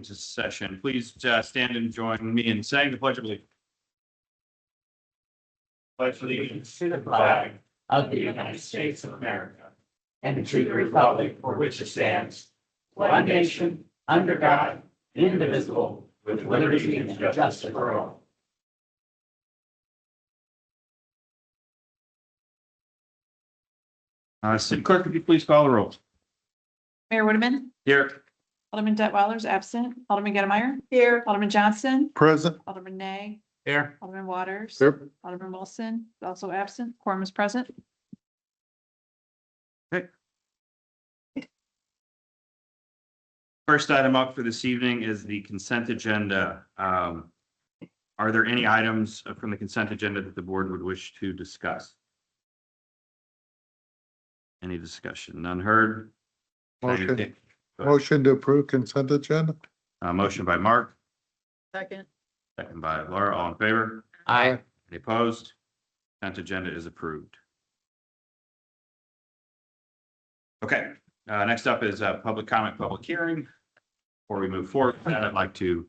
into session. Please stand and join me in saying the Pledge of Allegiance. Pledge allegiance to the flag of the United States of America and to the republic for which it stands, one nation, under God, indivisible, with liberty and justice for all. City Clerk, would you please call the roll? Mayor Whitman, Here. Alderman Detweiler is absent. Alderman Gettemeyer. Here. Alderman Johnston. Present. Alderman Nay. Here. Alderman Waters. Here. Alderman Wilson is also absent. Quorum is present. Okay. First item up for this evening is the consent agenda. Are there any items from the consent agenda that the board would wish to discuss? Any discussion? None heard? Motion. Motion to approve consent agenda. Motion by Mark, Second. second by Laura. All in favor? Aye. Any opposed? Consent agenda is approved. Okay, next up is public comment, public hearing. Before we move forward, I'd like to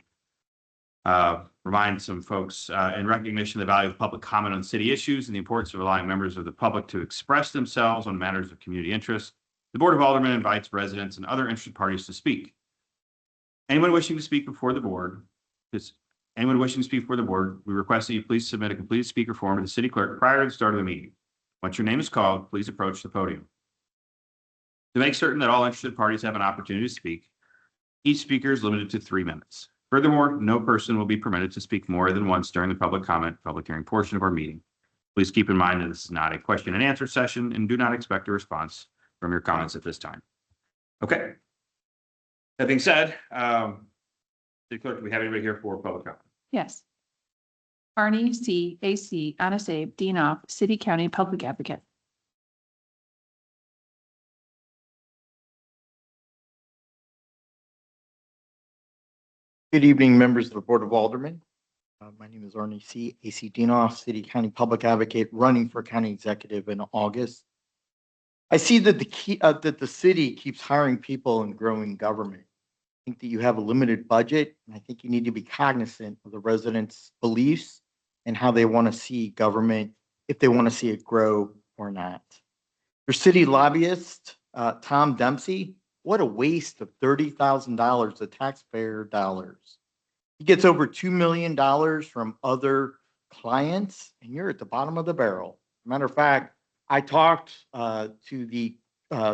remind some folks in recognition of the value of public comment on city issues and the importance of allowing members of the public to express themselves on matters of community interest. The Board of Aldermen invites residents and other interested parties to speak. Anyone wishing to speak before the board, we request that you please submit a completed speaker form to the city clerk prior to the start of the meeting. Once your name is called, please approach the podium. To make certain that all interested parties have an opportunity to speak, each speaker is limited to 3 minutes. Furthermore, no person will be permitted to speak more than once during the public hearing portion of our meeting. Please keep in mind that this is not a question and answer session and do not expect a response from your comments at this time. Okay. That being said, City Clerk, do we have anybody here for public comment? Yes. Arnie C. AC, Anasabe, Dean Off, City County Public Advocate. Good evening, members of the Board of Aldermen. My name is Arnie C. AC Dinoff, City County Public Advocate, running for County Executive in August. I see that the city keeps hiring people and growing government. I think that you have a limited budget, and I think you need to be cognizant of the residents' beliefs and how they want to see government, if they want to see it grow or not. Your city lobbyist, Tom Dempsey, what a waste of $30,000 of taxpayer dollars. He gets over $2 million from other clients, and you're at the bottom of the barrel. Matter of fact, I talked to the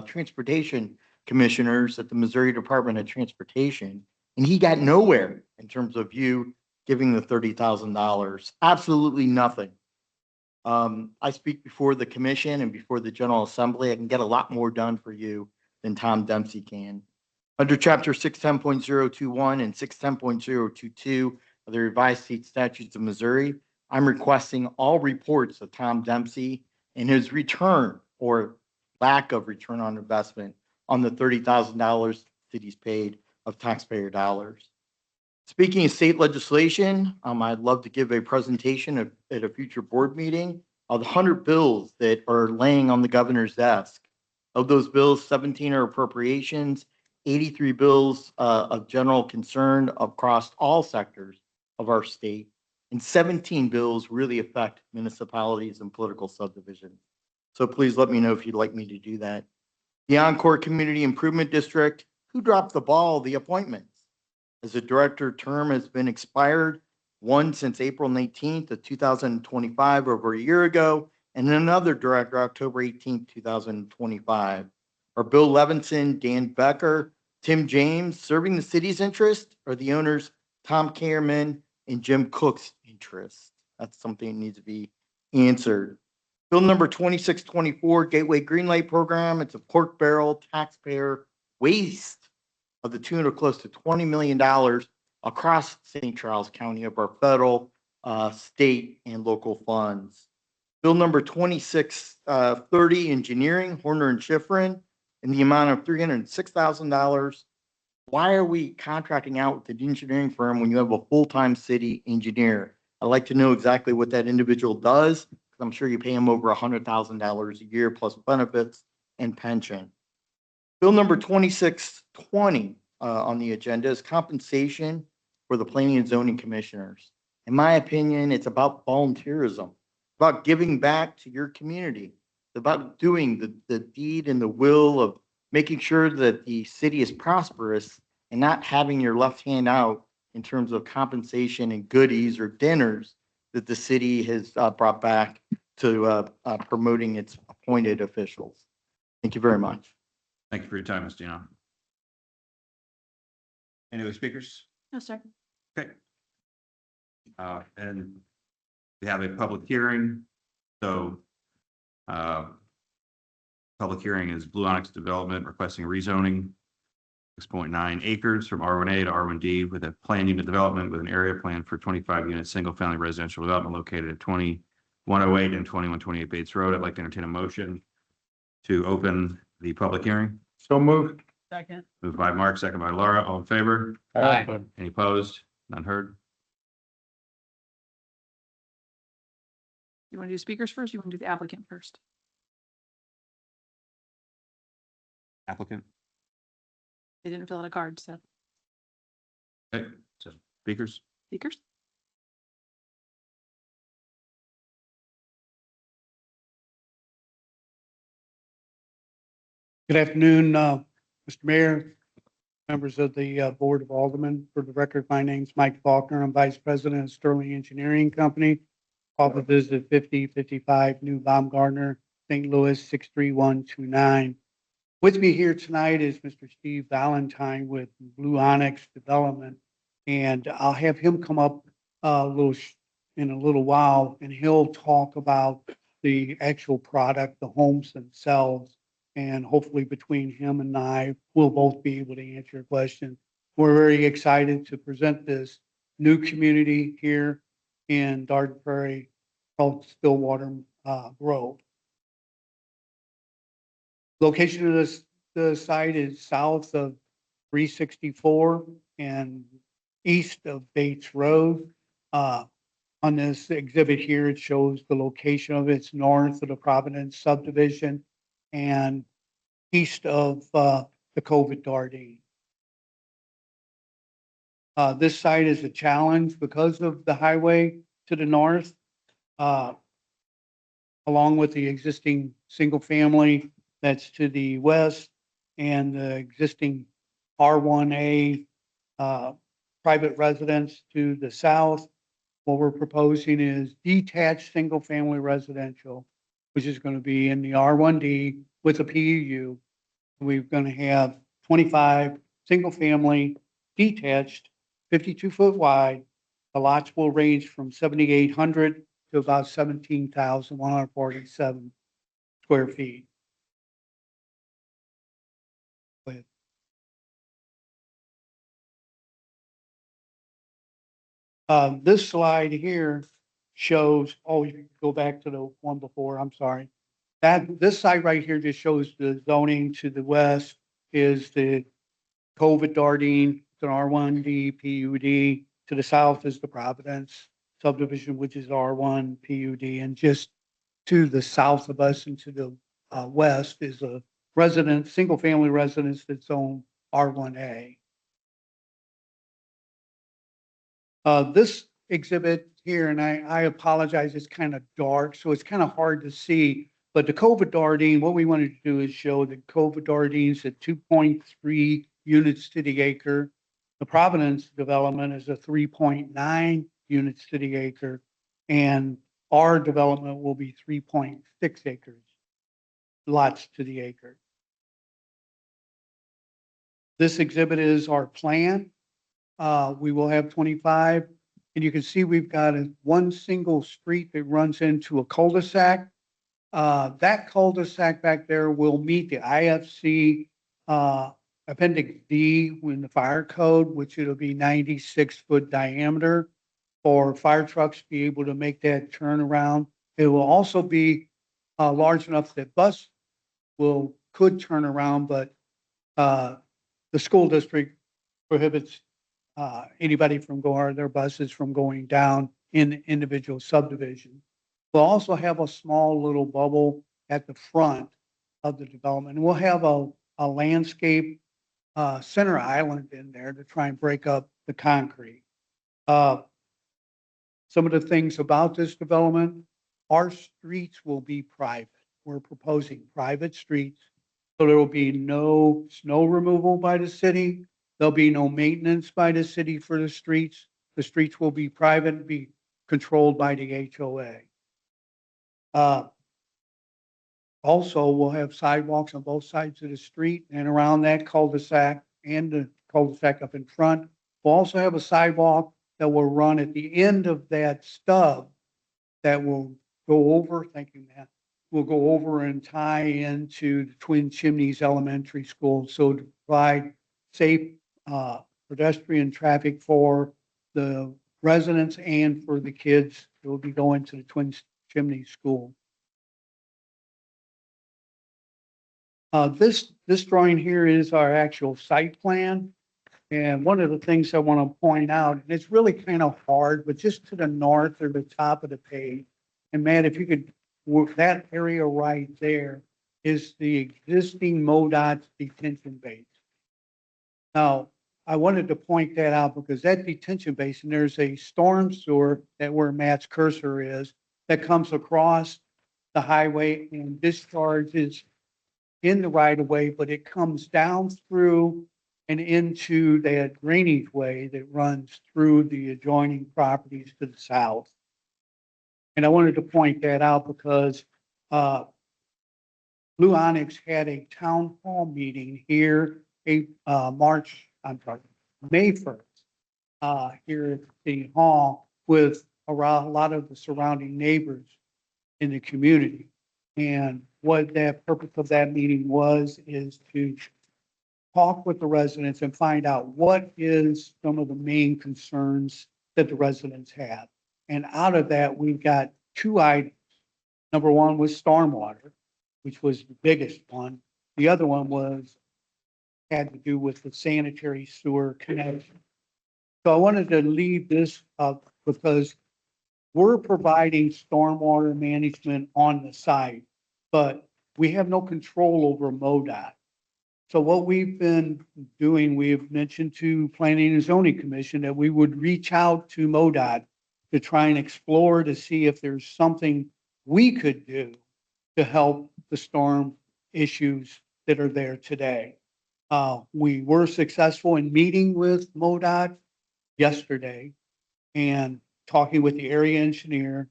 transportation commissioners at the Missouri Department of Transportation, and he got nowhere in terms of you giving the $30,000. Absolutely nothing. I speak before the commission and before the General Assembly. I can get a lot more done for you than Tom Dempsey can. Under Chapter 610.021 and 610.022 of the Revised State Statutes of Missouri, I'm requesting all reports of Tom Dempsey and his return or lack of return on investment on the $30,000 city's paid of taxpayer dollars. Speaking of state legislation, I'd love to give a presentation at a future board meeting of the 100 bills that are laying on the governor's desk. Of those bills, 17 are appropriations, 83 bills of general concern across all sectors of our state, and 17 bills really affect municipalities and political subdivisions. So please let me know if you'd like me to do that. The Encore Community Improvement District, who dropped the ball, the appointments? As a director term has been expired, one since April 19th of 2025, over a year ago, and another director October 18th, 2025. Are Bill Levinson, Dan Becker, Tim James serving the city's interest, or the owners Tom Kehrman and Jim Cook's interest? That's something that needs to be answered. Bill number 2624, Gateway Greenlight Program. It's a pork barrel taxpayer waste of the tune of close to $20 million across St. Charles County of our federal, state, and local funds. Bill number 2630, Engineering, Horner and Schifrin, in the amount of $306,000. Why are we contracting out with the engineering firm when you have a full-time city engineer? I'd like to know exactly what that individual does, because I'm sure you pay him over $100,000 a year plus benefits and pension. Bill number 2620, on the agenda is compensation for the planning and zoning commissioners. In my opinion, it's about volunteerism, about giving back to your community, about doing the deed and the will of making sure that the city is prosperous and not having your left hand out in terms of compensation and goodies or dinners that the city has brought back to promoting its appointed officials. Thank you very much. Thank you for your time, Ms. Dino. Any other speakers? No, sir. Okay. And we have a public hearing. So, public hearing is Blue Onyx Development requesting rezoning 6.9 acres from R1A to R1D with a planned unit development with an area plan for 25-unit single-family residential development located at 2108 and 2128 Bates Road. I'd like to entertain a motion to open the public hearing. So moved. Second. Moved by Mark, second by Laura. All in favor? Aye. Any opposed? None heard? You want to do speakers first? You want to do the applicant first? Applicant? They didn't fill out a card, so Okay, so speakers? speakers. Good afternoon, Mr. Mayor, members of the Board of Aldermen. For the record, my name's Mike Faulkner. I'm Vice President of Sterling Engineering Company. Office is at 5055 New Baumgartner, St. Louis 63129. With me here tonight is Mr. Steve Valentine with Blue Onyx Development, and I'll have him come up in a little while, and he'll talk about the actual product, the homes themselves. And hopefully between him and I, we'll both be able to answer your question. We're very excited to present this new community here in Garden Prairie called Stillwater Grove. Location of the site is south of 364 and east of Bates Road. On this exhibit here, it shows the location of it's north of the Providence subdivision and east of the COVID Dardine. This site is a challenge because of the highway to the north, along with the existing single family that's to the west and the existing R1A private residence to the south. What we're proposing is detached single family residential, which is going to be in the R1D with a PUU. We're going to have 25 single family detached, 52-foot wide. The lots will range from 7,800 to about 17,147 square feet. Go ahead. This slide here shows, oh, you can go back to the one before, I'm sorry. This site right here just shows the zoning. To the west is the COVID Dardine, it's an R1D PUD. To the south is the Providence subdivision, which is R1 PUD. And just to the south of us and to the west is a residence, single family residence that's owned R1A. This exhibit here, and I apologize, it's kind of dark, so it's kind of hard to see. But the COVID Dardine, what we wanted to do is show the COVID Dardine's at 2.3 units to the acre. The Providence development is a 3.9 units to the acre, and our development will be 3.6 acres, lots to the acre. This exhibit is our plan. We will have 25, and you can see we've got one single street that runs into a cul-de-sac. That cul-de-sac back there will meet the IFC Appendix D in the fire code, which it'll be 96-foot diameter for fire trucks to be able to make that turnaround. It will also be large enough that bus could turn around, but the school district prohibits anybody from going, their buses from going down in individual subdivision. We'll also have a small little bubble at the front of the development. We'll have a landscape center island in there to try and break up the concrete. Uh, Some of the things about this development, our streets will be private. We're proposing private streets. So there will be no snow removal by the city. There'll be no maintenance by the city for the streets. The streets will be private and be controlled by the HOA. Also, we'll have sidewalks on both sides of the street and around that cul-de-sac and the cul-de-sac up in front. We'll also have a sidewalk that will run at the end of that stub that will go over, thank you, Matt, will go over and tie into the Twin Chimneys Elementary School. So to provide safe pedestrian traffic for the residents and for the kids who will be going to the Twin Chimneys School. This drawing here is our actual site plan. And one of the things I want to point out, and it's really kind of hard, but just to the north or the top of the page. And Matt, if you could work that area right there is the existing MoDOT detention base. Now, I wanted to point that out because that detention basin, there's a storm sewer that where Matt's cursor is that comes across the highway and discharges in the right of way, but it comes down through and into that drainage way that runs through the adjoining properties to the south. And I wanted to point that out because Blue Onyx had a town hall meeting here, May 1st, here at the hall with a lot of the surrounding neighbors in the community. And what that purpose of that meeting was is to talk with the residents and find out what is some of the main concerns that the residents have. And out of that, we've got two items. Number one was stormwater, which was the biggest one. The other one had to do with the sanitary sewer connection. So I wanted to leave this up because we're providing stormwater management on the site, but we have no control over MoDOT. So what we've been doing, we have mentioned to Planning and Zoning Commission that we would reach out to MoDOT to try and explore to see if there's something we could do to help the storm issues that are there today. We were successful in meeting with MoDOT yesterday and talking with the area engineer.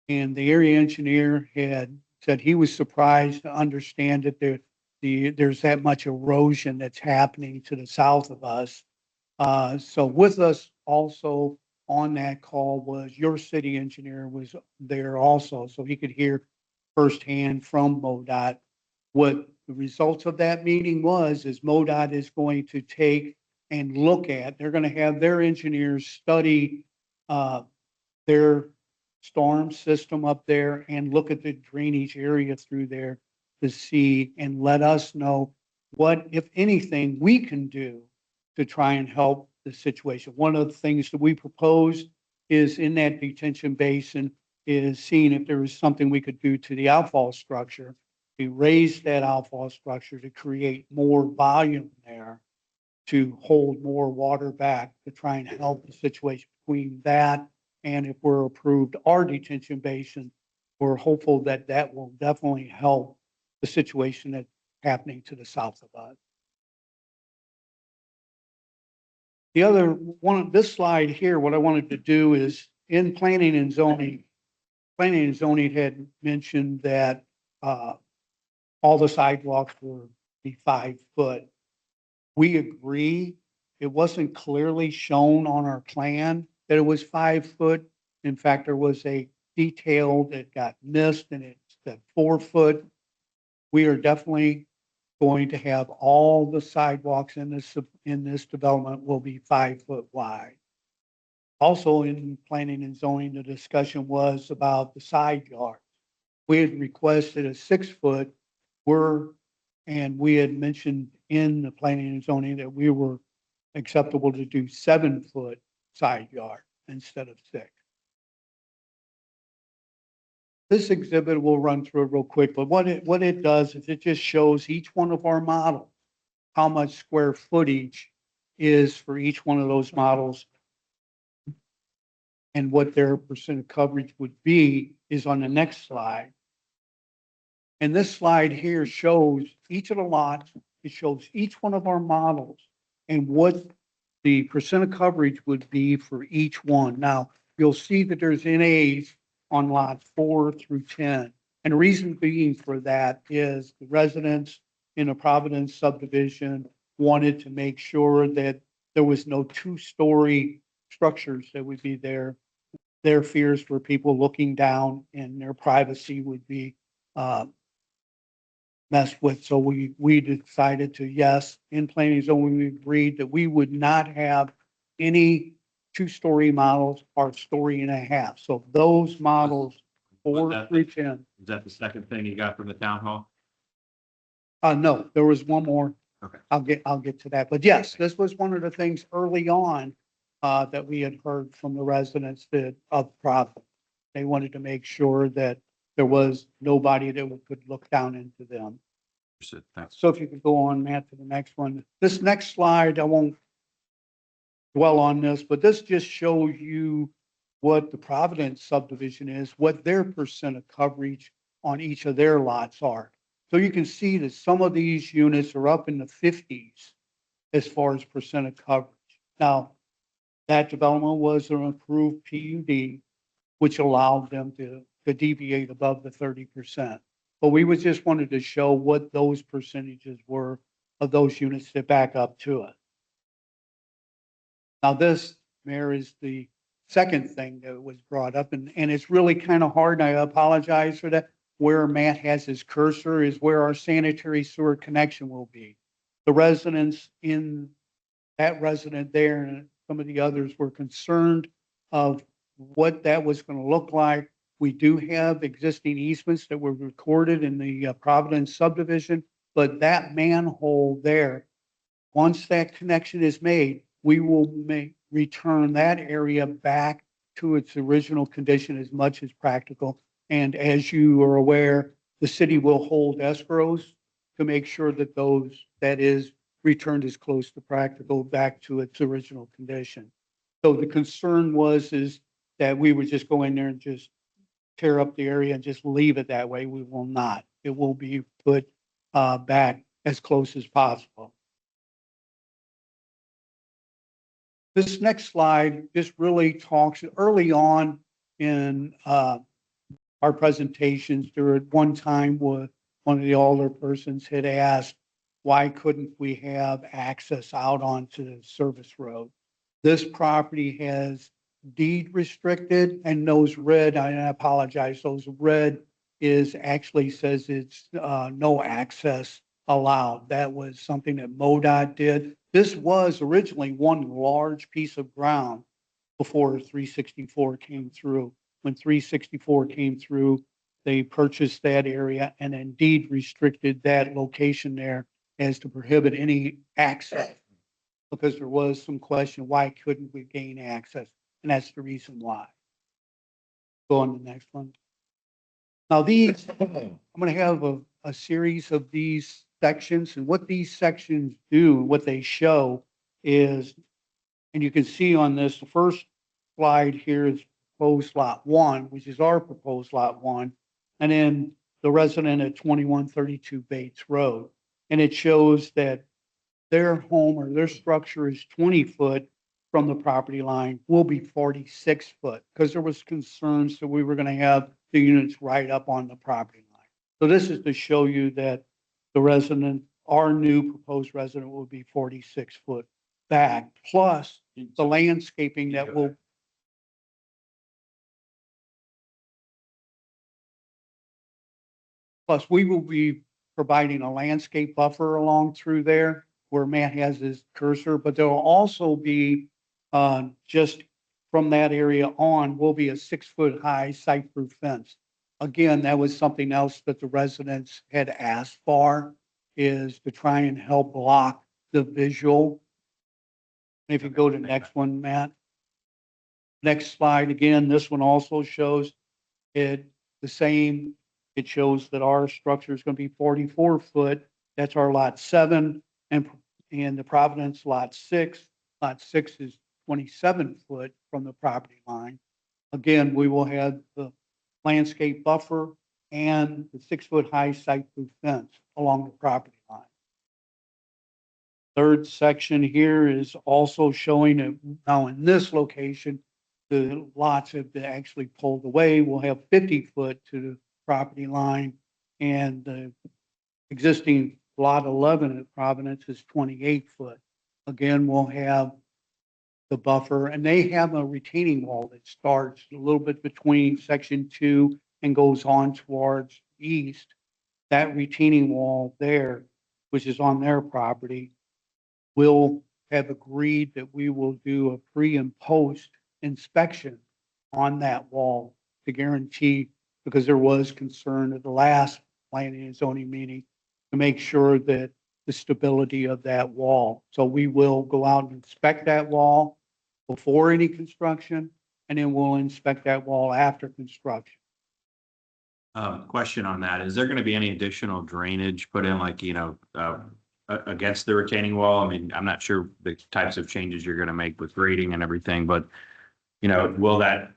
And the area engineer had said he was surprised to understand that there's that much erosion that's happening to the south of us. So with us also on that call was your city engineer was there also, so he could hear firsthand from MoDOT what the results of that meeting is MoDOT is going to take and look at, they're going to have their engineers study their storm system up there and look at the drainage area through there to see and let us know what, if anything, we can do to try and help the situation. One of the things that we proposed is in that detention basin is seeing if there was something we could do to the outfall structure, to raise that outfall structure to create more volume there, to hold more water back, to try and help the situation between that and if we're approved our detention basin, we're hopeful that that will definitely help the situation that's happening to the south of us. The other one, this slide here, what I wanted to do is in planning and zoning had mentioned that all the sidewalks were be 5 foot. We agree. It wasn't clearly shown on our plan that it was 5 foot. In fact, there was a detail that got missed and it's at 4 foot. We are definitely going to have all the sidewalks in this development will be 5 foot wide. Also in planning and zoning, the discussion was about the side yards. We had requested a 6 foot. And we had mentioned in the planning and zoning that we were acceptable to do 7 foot side yard instead of 6. This exhibit will run through it real quick, but what it does is it just shows each one of our models, how much square footage is for each one of those models and what their percent of coverage would be is on the next slide. And this slide here shows each of the lots. It shows each one of our models and what the percent of coverage would be for each one. Now, you'll see that there's NAs on lots 4 through 10. And the reason being for that is the residents in a Providence subdivision wanted to make sure that there was no two-story structures that would be there. Their fears were people looking down and their privacy would be messed with. So we decided to, yes, in planning zone, we agreed that we would not have any two-story models or story and a half. So those models, 4 through 10. Is that the second thing you got from the town hall? No, there was one more. Okay. I'll get to that. But yes, this was one of the things early on that we had heard from the residents that of Providence. They wanted to make sure that there was nobody that could look down into them. Understood. Thanks. So if you could go on, Matt, to the next one. This next slide, I won't dwell on this, but this just shows you what the Providence subdivision is, what their percent of coverage on each of their lots are. So you can see that some of these units are up in the 50s as far as percent of coverage. Now, that development was an approved PUD, which allowed them to deviate above the 30%. But we was just wanted to show what those percentages were of those units that back up to it. Now this, Mayor, is the second thing that was brought up, and it's really kind of hard, and I apologize for that. Where Matt has his cursor is where our sanitary sewer connection will be. The residents in that resident there and some of the others were concerned of what that was going to look like. We do have existing easements that were recorded in the Providence subdivision, but that manhole there, once that connection is made, we will return that area back to its original condition as much as practical. And as you are aware, the city will hold escrows to make sure that that is returned as close to practical back to its original condition. So the concern is that we would just go in there and just tear up the area and just leave it that way. We will not. It will be put back as close as possible. This next slide just really talks early on in our presentations. There at one time one of the older persons had asked, why couldn't we have access out onto the service road? This property has deed restricted, and those red, I apologize, those red is actually says it's no access allowed. That was something that MoDOT did. This was originally one large piece of ground before 364 came through. When 364 came through, they purchased that area and then deed restricted that location there as to prohibit any access, because there was some question, why couldn't we gain access? And that's the reason why. Go on to the next one. Now these, I'm going to have a series of these sections, and what these sections do, what they show is, and you can see on this, the first slide here is proposed lot 1, which is our proposed lot 1, and then the resident at 2132 Bates Road. And it shows that their home or their structure is 20 foot from the property line, will be 46 foot, because there was concerns that we were going to have the units right up on the property line. So this is to show you that the resident, our new proposed resident, will be 46 foot back, plus the landscaping that will. Plus, we will be providing a landscape buffer along through there where Matt has his cursor, but there will also be just from that area on will be a 6-foot high site-proof fence. Again, that was something else that the residents had asked for, is to try and help block the visual. If you go to the next one, Matt. Next slide, again, this one also shows it the same. It shows that our structure is going to be 44 foot. That's our lot 7. And and the Providence Lot 6. Lot 6 is 27 foot from the property line. Again, we will have the landscape buffer and the 6-foot high site-proof fence along the property line. Third section here is also showing it now in this location, the lots have been actually pulled away. We'll have 50 foot to the property line, and the existing lot 11 at Providence is 28 foot. Again, we'll have the buffer, and they have a retaining wall that starts a little bit between section 2 and goes on towards east. That retaining wall there, which is on their property, will have agreed that we will do a pre and post inspection on that wall to guarantee, because there was concern at the last planning and zoning meeting, to make sure that the stability of that wall. So we will go out and inspect that wall before any construction, and then we'll inspect that wall after construction. Question on that. Is there going to be any additional drainage put in, like, against the retaining wall? I mean, I'm not sure the types of changes you're going to make with grading and everything, but, will that,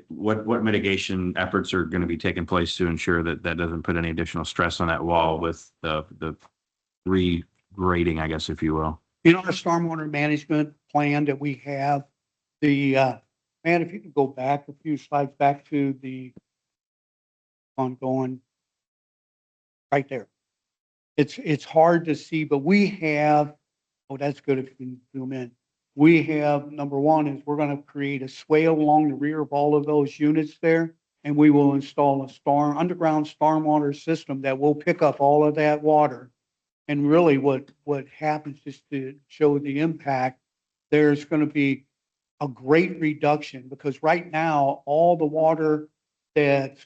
what mitigation efforts are going to be taking place to ensure that that doesn't put any additional stress on that wall with the regrading, I guess, if you will? In our stormwater management plan that we have, man, if you could go back a few slides back to the ongoing right there. It's hard to see, but we have, oh, that's good if you can zoom in. We have, number one is we're going to create a swale along the rear of all of those units there, and we will install a underground stormwater system that will pick up all of that water. And really what happens, just to show the impact, there's going to be a great reduction, because right now, all the water that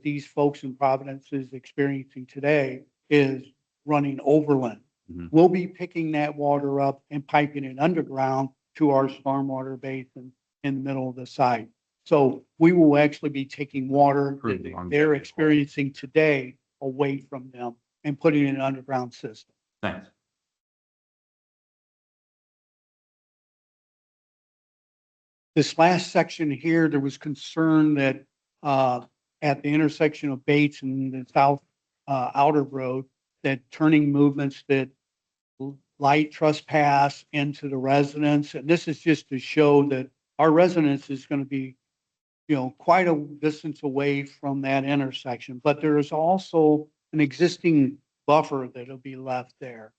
these folks in Providence is experiencing today is running overland. Mhm. We'll be picking that water up and piping it underground to our stormwater basin in the middle of the site. So we will actually be taking water Improve that the longevity they're of experiencing today away from them and putting it in an underground system. Thanks. This last section here, there was concern that at the intersection of Bates and the South Outer Road, that turning movements that light trespass into the residence. And this is just to show that our residence is going to be, quite a distance away from that intersection. But there is also an existing buffer that'll be left there.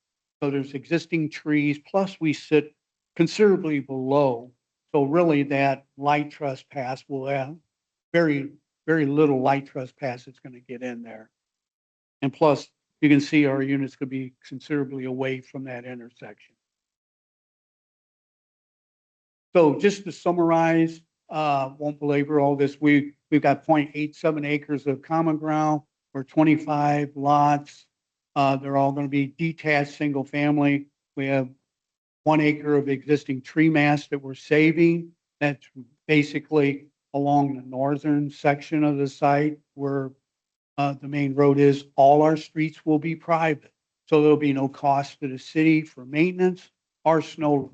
So there's existing trees, plus we sit considerably below. So really that light trespass will have very, very little light trespass that's going to get in there. And plus, you can see our units could be considerably away from that intersection. So just to summarize, won't belabor all this, we've got 0.87 acres of common ground or 25 lots. They're all going to be detached single family. We have 1 acre of existing tree mass that we're saving. That's basically along the northern section of the site where the main road is. All our streets will be private. So there'll be no cost to the city for maintenance or snow removal.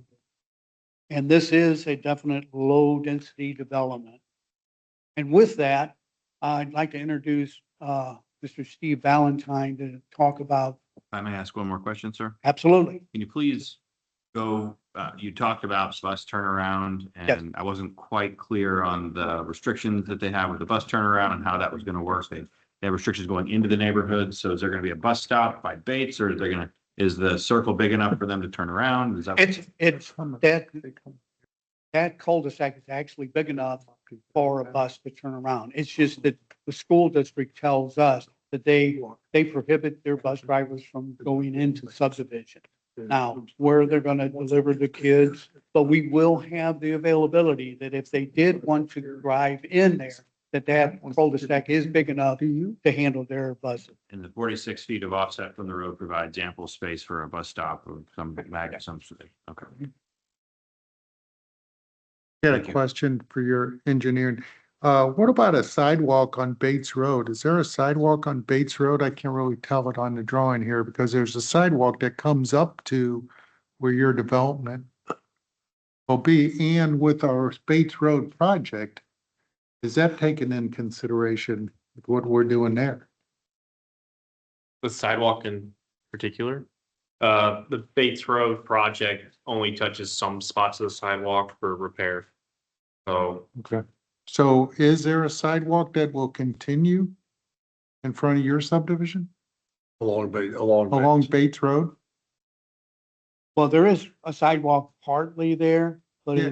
And this is a definite low density development. And with that, I'd like to introduce Mr. Steve Valentine to talk about. If I may ask one more question, sir? Absolutely. Can you please go, you talked about bus turnaround, and I wasn't quite clear on the restrictions that they have with the bus turnaround and how that was going to work. They have restrictions going into the neighborhood. So is there going to be a bus stop by Bates, or is the circle big enough for them to turn around? Is that? It's that cul-de-sac is actually big enough for a bus to turn around. It's just that the school district tells us that they prohibit their bus drivers from going into subdivision. Now, where they're going to deliver the kids, but we will have the availability that if they did want to drive in there, that cul-de-sac is big enough to handle their buses. And the 46 feet of offset from the road provides ample space for a bus stop or some mag, some. Okay. I had Thank a you. question for your engineering. What about a sidewalk on Bates Road? Is there a sidewalk on Bates Road? I can't really tell it on the drawing here because there's a sidewalk that comes up to where your development will be, and with our Bates Road project, is that taken in consideration with what we're doing there? The sidewalk in particular. The Bates Road project only touches some spots of the sidewalk for repair. So Okay. So is there a sidewalk that will continue in front of your subdivision along Bates Road? Well, there is a sidewalk partly there, but Yeah,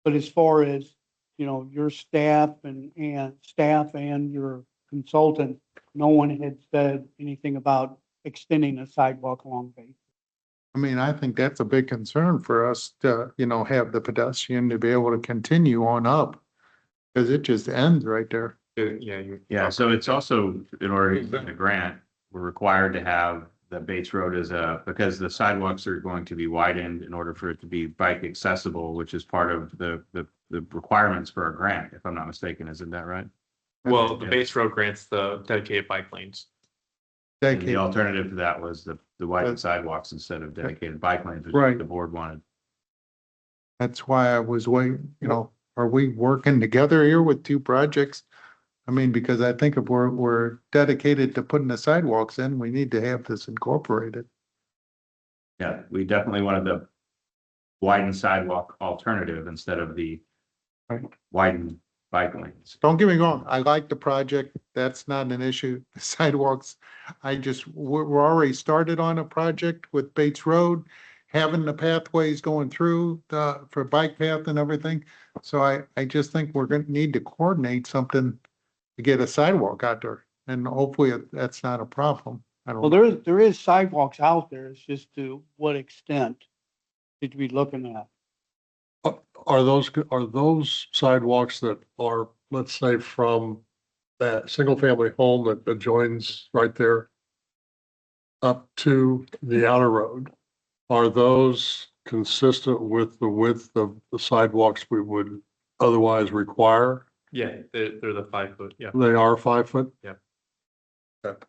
but as far as, your staff and your consultant, no one had said anything about extending a sidewalk along Bates. I mean, I think that's a big concern for us to, have the pedestrian to be able to continue on up. Cause it just ends right there. yeah, Yeah, so it's also, in order to get a grant, we're required to have the Bates Road because the sidewalks are going to be widened in order for it to be bike accessible, which is part of the requirements for a grant, if I'm not mistaken, isn't that right? Well, the Bates Road grants the dedicated bike lanes. And the Decade, alternative to that was the widened sidewalks instead of dedicated bike lanes, which Right. the board wanted. that's why I was waiting, are we working together here with two projects? I mean, because I think if we're dedicated to putting the sidewalks in, we need to have this incorporated. Yeah, we definitely wanted the widened sidewalk alternative instead of the Right. widened bike lanes. Don't get me wrong, I like the project, that's not an issue, the sidewalks. We're already started on a project with Bates Road, having the pathways going through for bike path and everything. So I just think we're gonna need to coordinate something to get a sidewalk out there, and hopefully that's not a problem. I don't Well, know. there is sidewalks out there. It's just to what extent did you be looking at? Are those sidewalks that are, let's say, from that single family home that adjoins right there up to the outer road? Are those consistent with the width of the sidewalks we would otherwise require? Yeah, they're the 5 foot, yeah. They are 5 foot? Yep. Okay.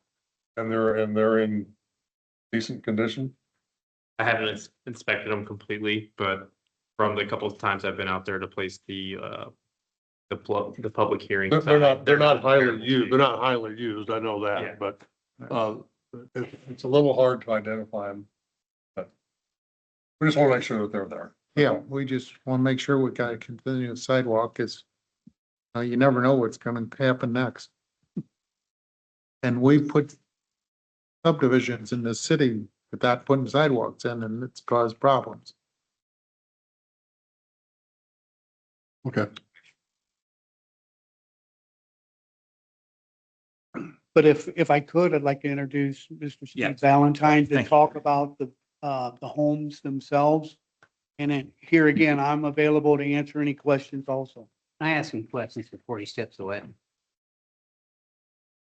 And they're in decent condition? I haven't inspected them completely, but from the couple of times I've been out there to place the public hearing. They're not highly terrible used, shape. they're not highly used, I know Yeah. that, but, it's a little hard to identify them. But we just want to make sure that they're there. Yeah, we just want to make sure we got a continuous sidewalk, is you never know what's gonna happen next. And we put subdivisions in the city without putting sidewalks in, and it's caused problems. Okay. But if I could, I'd like to introduce Mr. Yeah. Steve Valentine to Thank you. talk about the homes themselves. And then here again, I'm available to answer any questions also. Can I ask some questions before he steps away?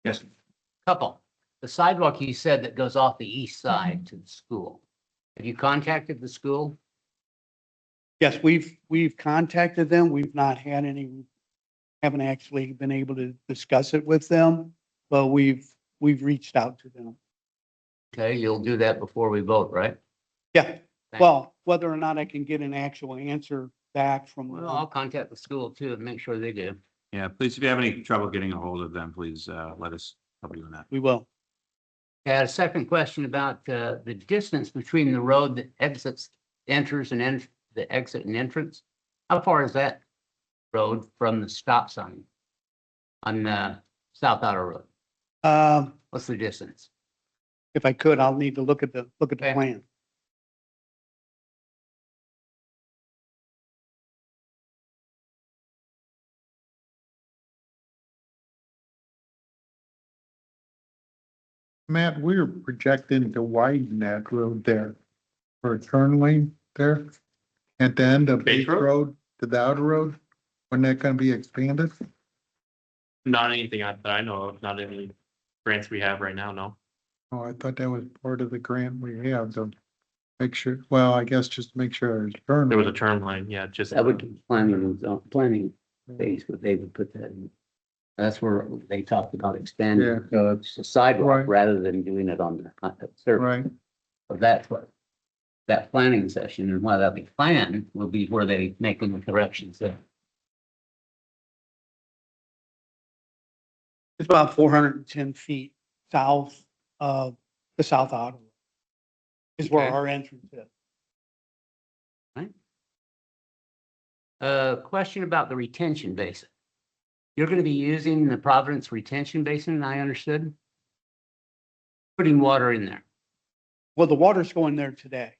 Yes. Couple, the sidewalk you said that goes off the east side to the school. Have you contacted the school? Yes, we've contacted them. We've not had haven't actually been able to discuss it with them, but we've reached out to them. Okay, you'll do that before we vote, right? Yeah, well, whether or not I can get an actual answer back from Well, I'll them. contact the school too and make sure they do. Yeah, please, if you have any trouble getting a hold of them, please let us help you in that. We will. I had a second question about the distance between the road that enters and the exit and entrance. How far is that road from the stop sign on South Outer Road? What's the distance? If I could, I'll need to look at the Okay. plan. Matt, we're projecting to widen that road there for a turn lane there at the end of Bates Bates Road? Road to the outer road. When that gonna be expanded? Not anything that I know of, not any grants we have right now, no. Oh, I thought that was part of the grant we have to make sure, well, I guess just to make sure there's turn. There was a lane. turn lane, yeah, just. That would be planning phase, but they would put that in. That's where they talked about Yeah, expanding Yeah, that's, the sidewalk Right. rather than doing it on the surface right. of that. that planning session, and while that be planned, will be where they make the corrections there. It's about 410 feet south of the South Ottawa. Is where Okay. our entrance is. Question about the retention basin. You're gonna be using the Providence retention basin, I understood? Putting water in there. Well, the water's going there today.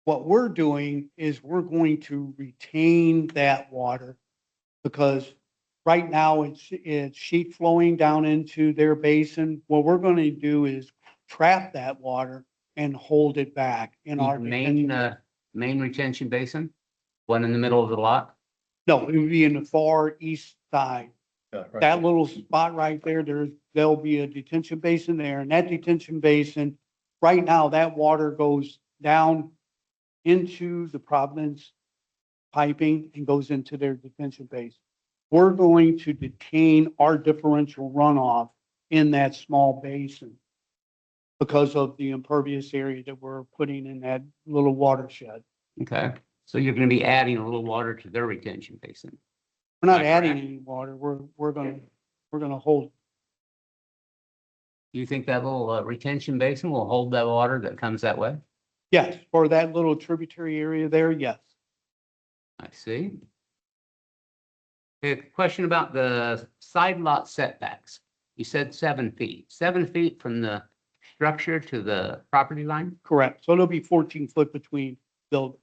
What we're doing is we're going to retain that water because right now it's sheet flowing down into their basin. What we're going to do is trap that water and hold it back in our Main, main retention basin, one in the middle of the lot. No, it would be in the far east side. That little spot right there, there'll be a detention basin there, and that detention basin, right now, that water goes down into the Providence piping and goes into their detention basin. We're going to detain our differential runoff in that small basin because of the impervious area that we're putting in that little watershed. Okay, so you're gonna be adding a little water to their retention basin. We're not Am I adding correct? any water. We're gonna hold. Do you think that little retention basin will hold that water that comes that way? Yes, for that little tributary area there, yes. I see. Okay, question about the side lot setbacks. You said 7 feet, 7 feet from the structure to the property line? Correct. So it'll be 14 foot between buildings.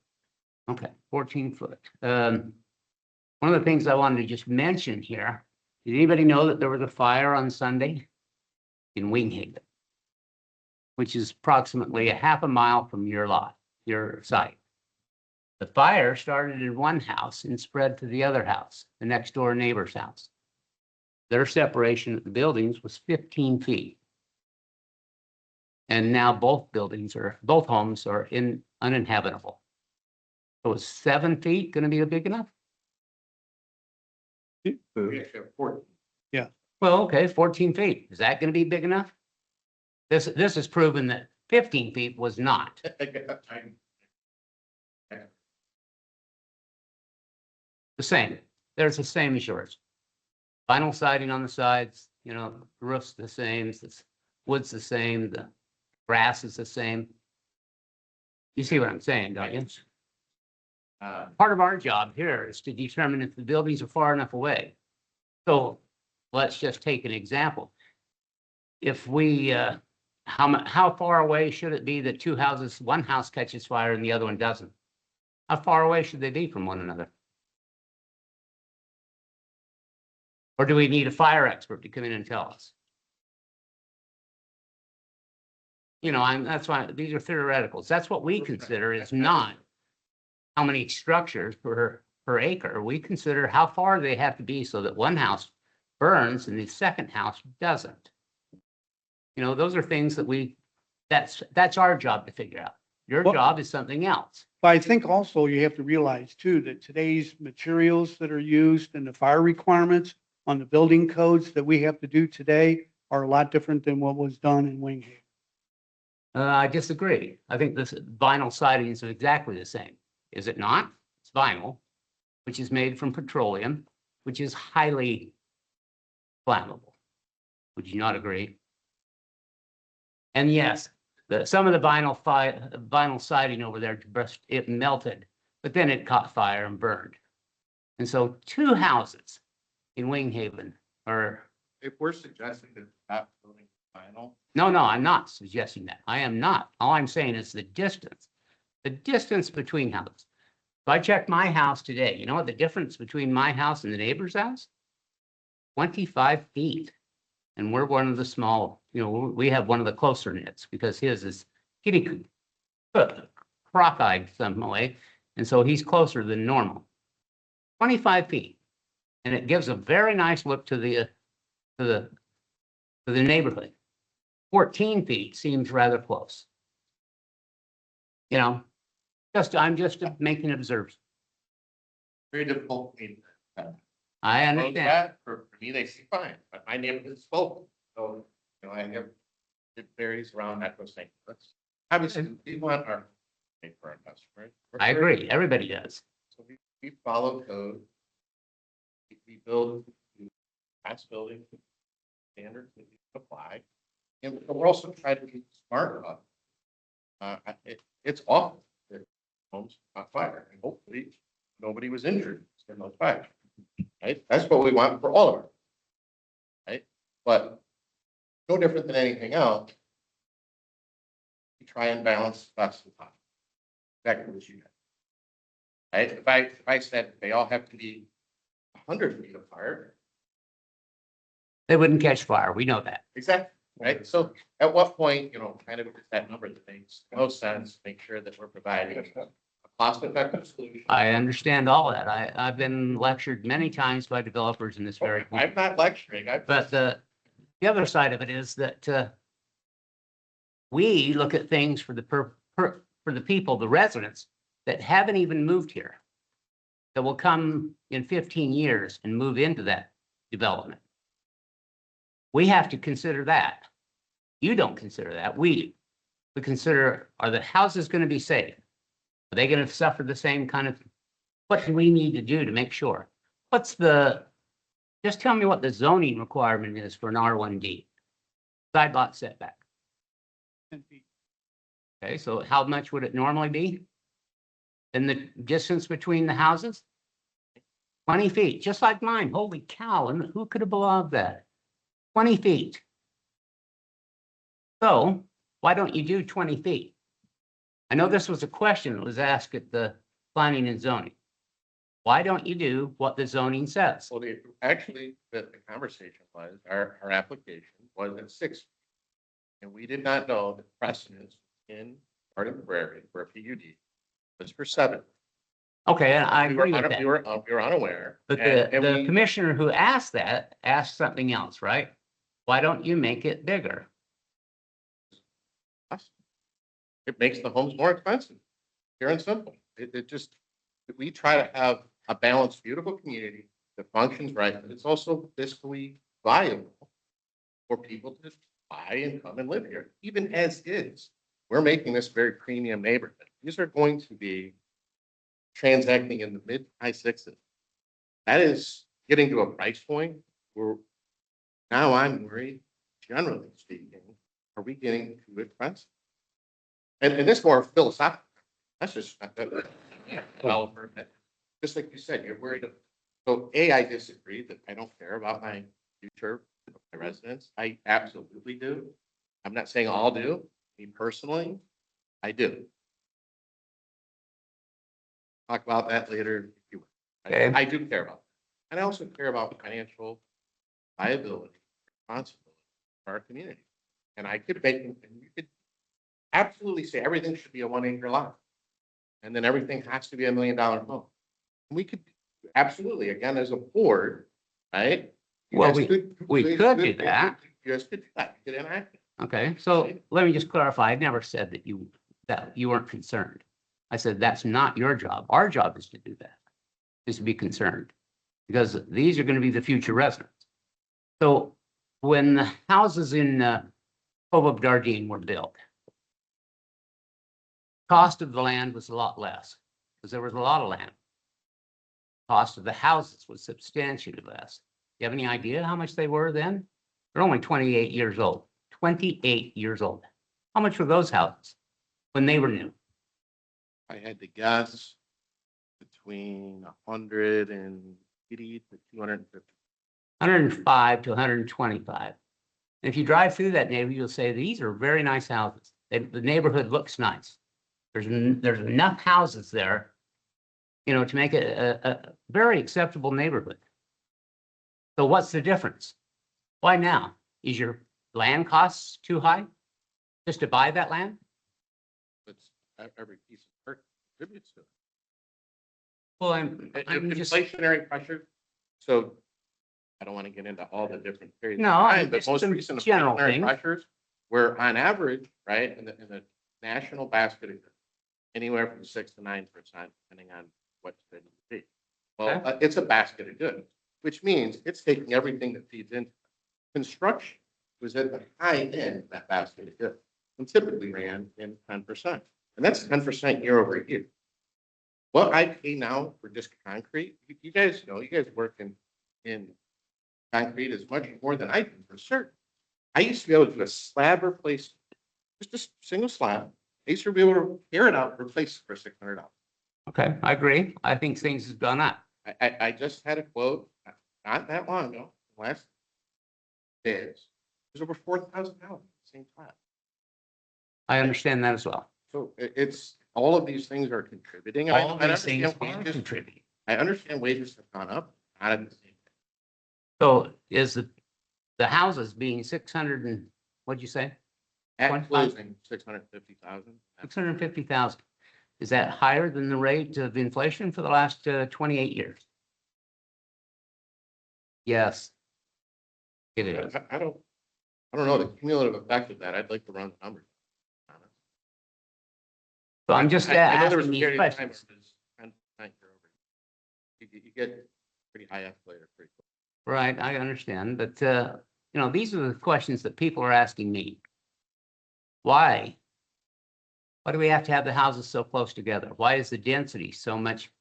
Okay, 14 foot. One of the things I wanted to just mention here, did anybody know that there was a fire on Sunday in Winghaven? Which is approximately a half a mile from your lot, your site. The fire started in one house and spread to the other house, the next door neighbor's house. Their separation of the buildings was 15 feet. And now both homes are uninhabitable. So is 7 feet gonna be big enough? Yeah. Well, okay, 14 feet. Is that gonna be big enough? This has proven that 15 feet was not. The same. There's the same as yours. Vinyl siding on the sides, the roof's the same, the wood's the same, the grass is the same. You see what I'm saying, don't you? Part of our job here is to determine if the buildings are far enough away. So let's just take an example. If we, how far away should it be that two houses, one house catches fire and the other one doesn't? How far away should they be from one another? Or do we need a fire expert to come in and tell us? That's why these are theoreticals. That's what we consider is not how many structures per acre. We consider how far they have to be so that one house burns and the second house doesn't. Those are things that that's our job to figure out. Your Well- job is something else. But I think also you have to realize too, that today's materials that are used and the fire requirements on the building codes that we have to do today are a lot different than what was done in Winghaven. I disagree. I think this vinyl siding is exactly the same. Is it not? It's vinyl, which is made from petroleum, which is highly flammable. Would you not agree? And yes, some of the vinyl siding over there, it melted, but then it caught fire and burned. And so two houses in Winghaven are, If we're suggesting that that building is final, no, I'm not suggesting that. I am not. All I'm saying is the distance between houses. If I checked my house today, you know what the difference between my house and the neighbor's house? 25 feet. And we're one of the small, we have one of the closer knits because his is getting crock-eyed some way. And so he's closer than normal. 25 feet. And it gives a very nice look to the neighborhood. 14 feet seems rather close. I'm just making observations. very difficult for me to. I Well, understand. that, for me, they see fine, but my neighborhood is spoken, so, I have. It varies around that, those things, that's, obviously, we want our pay for our customers. I agree. Everybody does. So we follow code. We build fast building standards that we apply. And we're also trying to be smart about it. It's awful that homes caught fire, and hopefully nobody was injured in those fires. Right? That's what we want for all of our. Right? But no different than anything else. We try and balance best and top. Exactly what you did. Right? If I said they all have to be 100 feet apart. They wouldn't catch fire. We know that. Exactly. Right? So at what point, kind of that number that makes no sense, make sure that we're providing a cost-effective solution. I understand all that. I've been lectured many times by developers in this very point. I'm not lecturing. But the other side of it is that we look at things for the people, the residents that haven't even moved here, that will come in 15 years and move into that development. We have to consider that. You don't consider that. We do. We consider, are the houses going to be safe? Are they going to suffer the same kind of, what do we need to do to make sure? Just tell me what the zoning requirement is for an R1D. Side lot setback. 10 feet. Okay, so how much would it normally be? And the distance between the houses? 20 feet, just like mine. Holy cow, and who could have believed that? 20 feet. So why don't you do 20 feet? I know this was a question that was asked at the planning and zoning. Why don't you do what the zoning says? Well, actually, the conversation was, our application was at 6 feet. And we did not know the precedence in Garden Prairie for a PUD was for 7. Okay, and I We were agree with that. we were unaware. But and the we- commissioner who asked that asked something else, right? Why don't you make it bigger? It makes the homes more expensive, pure and simple. We try to have a balanced, beautiful community that functions right, but it's also fiscally viable for people to buy and come and live here, even as is. We're making this very premium neighborhood. These are going to be transacting in the mid-high 6s. That is getting to a price point where now I'm worried, generally speaking, are we getting too expensive? And this more philosophical. That's just developer. Just like you said, you're worried. So I disagree that I don't care about my future, my residents. I absolutely do. I'm not saying all do. Me personally, I do. Talk about that later if you will. Okay. I do care about that. And I also care about financial viability, responsibility for our community. And I could make, and you could absolutely say everything should be a 1 acre lot. And then everything has to be $1 million home. We could absolutely, again, as a board, right? you Well, guys we could do that. You guys could do that. You could enact it. Okay, so let me just clarify. I never said that you weren't concerned. I said that's not your job. Our job is to do that, is to be concerned, because these are going to be the future residents. So when the houses in Cove of Dardenne were built, cost of the land was a lot less because there was a lot of land. Cost of the houses was substantially less. Do you have any idea how much they were then? They're only 28 years old. 28 years old. How much were those houses when they were new? I had to guess between 180 to 250. 105 to 125. And if you drive through that neighborhood, you'll say these are very nice houses. The neighborhood looks nice. There's enough houses there, to make it a very acceptable neighborhood. So what's the difference? Why now? Is your land costs too high just to buy that land? It's every piece of work contributes to it. Well, I'm just, Inflationary pressure. So I don't want to get into all the different periods. No, of I time, but just most some recent general inflationary things. pressures were on average, right, in the national basket of goods, anywhere from 6 to 9%, depending on what it be. Well, Okay. It's a basket of goods, which means it's taking everything that feeds into it. Construction was at the high end of that basket of goods and typically ran in 10%. And that's 10% year over year. What I pay now for just concrete, you guys know, you guys work in concrete is much more than I do for certain. I used to be able to do a slab replacement, just a single slab. I used to be able to tear it out, replace it for $600. Okay, I agree. I think things have gone up. I just had a quote not that long ago, last days. It was over $4,000, same slab. I understand that as well. So it's, all of these things are contributing. and All of I these things understand are wages- contributing. I understand wages have gone up, not at the same time. So is the houses being 600 and, what'd you say? At 25? closing, 650,000. 650,000. Is that higher than the rate of inflation for the last 28 years? Yes. It is. I don't know the cumulative effect of that. I'd like to run the numbers. So I'm just I know there was a asking these period of time questions. where it was 10% year over year. You get pretty high escalator pretty quick. Right, I understand, but these are the questions that people are asking me. Why? Why do we have to have the houses so close together? Why is the density so much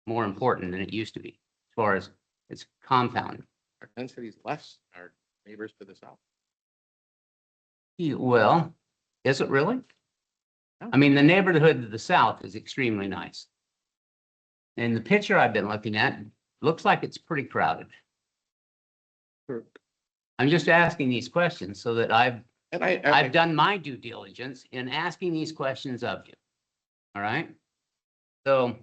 more important than it used to be as far as it's compounded? Our density is less than our neighbors to the south. Well, is it really? Yeah. I mean, the neighborhood to the south is extremely nice. And the picture I've been looking at looks like it's pretty crowded. I'm just asking these questions so that I've done my due diligence in asking these questions of you. All right? So,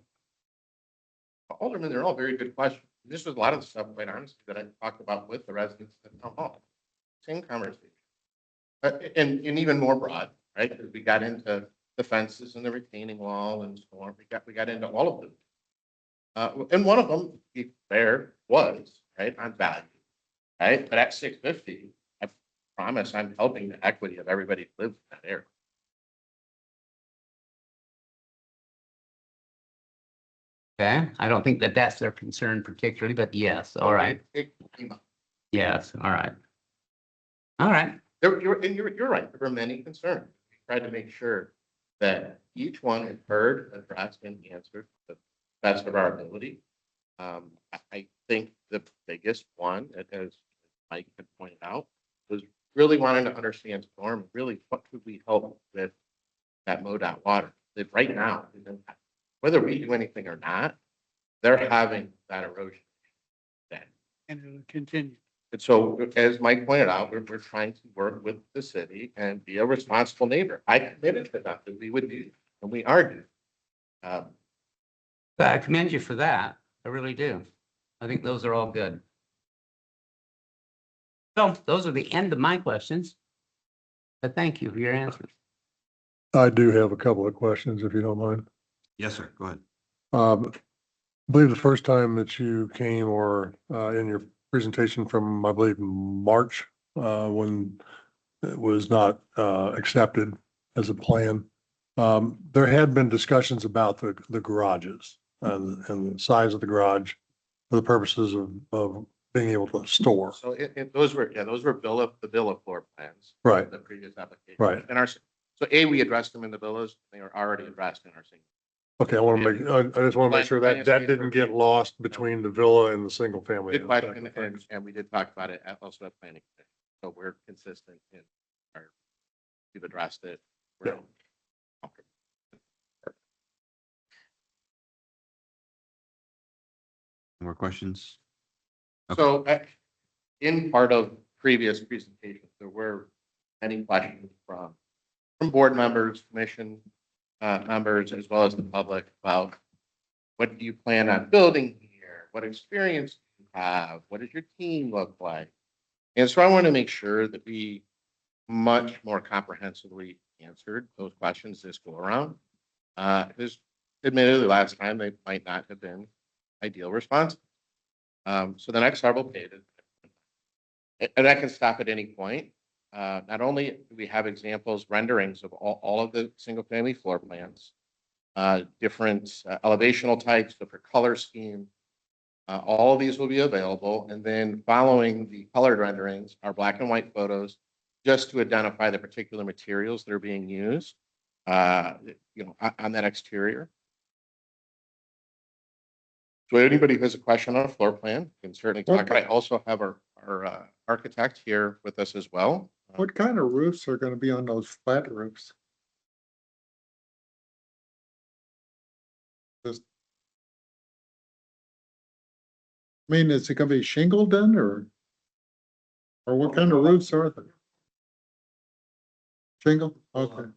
Alderman, they're all very good questions. This was a lot of the stuff, quite honestly, that I talked about with the residents at town hall. Same conversation. And even more broad, right? Because we got into the fences and the retaining wall and so on. We got into all of them. And one of them, to be fair, was, right, on value, right? But at 650, I promise I'm helping the equity of everybody who lives in that area. okay, I don't think that that's their concern particularly, but yes, all right. It came up. Yes, all right. All right. You're right. There were many concerns. We tried to make sure that each one is heard, addressed, and answered to the best of our ability. I think the biggest one, as Mike had pointed out, was really wanting to understand storm. Really, what could we help with that MoDOT water? That right now, whether we do anything or not, they're having that erosion. And it will continue. And so, as Mike pointed out, we're trying to work with the city and be a responsible neighbor. I committed to that we would do, and we are doing. I commend you for that. I really do. I think those are all good. So those are the end of my questions. But thank you for your answers. I do have a couple of questions, if you don't mind. Yes, sir. Go ahead. I believe the first time that you came or in your presentation from, I believe, March, when it was not accepted as a plan, there had been discussions about the garages and the size of the garage for the purposes of being able to store. So those were the bill of floor plans. Right. The previous application. Right. And so we addressed them in the bills. They are already addressed in our single. Okay, I just want to make sure that didn't get lost between the villa and the single family. Good question, and we did talk about it also at planning. So we're consistent in we've addressed it. We're comfortable. More questions? Okay. So in part of previous presentations, there were many questions from board members, commission members, as well as the public about what do you plan on building here? What experience do you have? What does your team look like? And so I want to make sure that we much more comprehensively answered those questions this go around. Because admittedly, last time they might not have been ideal responses. So the next several pages, and I can stop at any point. Not only do we have examples, renderings of all of the single family floor plans, different elevational types, different color scheme. All of these will be available. And then following the colored renderings are black and white photos just to identify the particular materials that are being used. on that exterior. So anybody who has a question on a floor plan can certainly talk, but I also have our architect here with us as well. What kind of roofs are gonna be on those flat roofs? Just- I mean, is it gonna be shingle then, or what kind of roofs are they? Shingle, okay.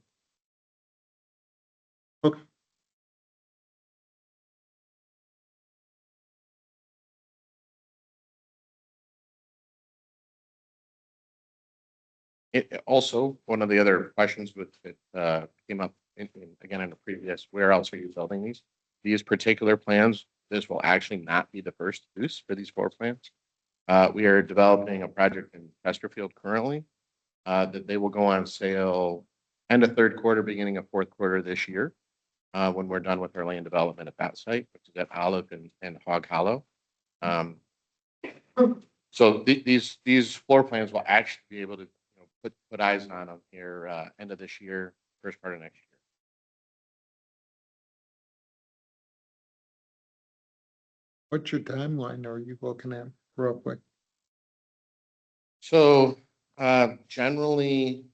Okay, Also, one of the other questions that came up again in the previous, where else are you building these? These particular plans, this will actually not be the first use for these floor plans. We are developing a project in Chesterfield currently, that they will go on sale end of third quarter, beginning of fourth quarter this year, when we're done with our land development at that site, which is at Olive and Hog Hollow. So these floor plans will actually be able to put eyes on them here, end of this year, first part of next year. what's your timeline are you looking at roughly? So generally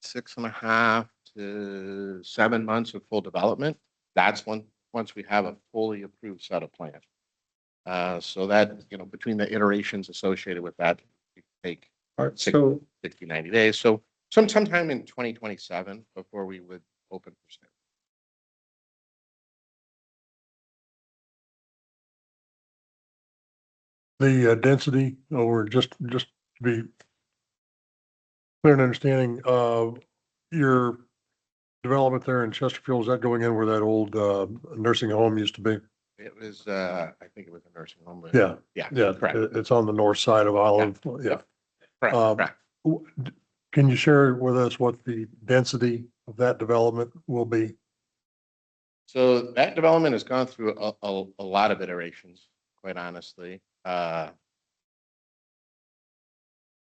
6.5 to 7 months of full development. That's once we have a fully approved set of plans. So that, between the iterations associated with that, it can take All right, so 60, 90 days. So sometime in 2027 before we would open for sale. The density, or just to be clear and understanding, your development there in Chesterfield, is that going in where that old nursing home used to be? It was, I think it was a nursing home. But Yeah, yeah, correct. It's on the north side of Olive. Yeah. Correct, correct. Can you share with us what the density of that development will be? So that development has gone through a lot of iterations, quite honestly. There's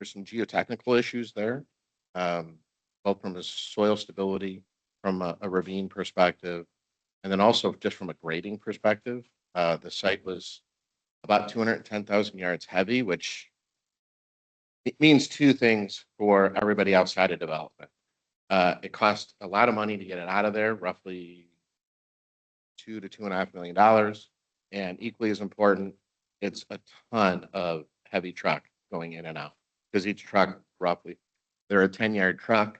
some geotechnical issues there, both from a soil stability, from a ravine perspective, and then also just from a grading perspective. The site was about 210,000 yards heavy, which it means two things for everybody outside of development. It costs a lot of money to get it out of there, roughly $2 to $2.5 million. And equally as important, it's a ton of heavy truck going in and out, because each truck roughly, they're a 10-yard truck.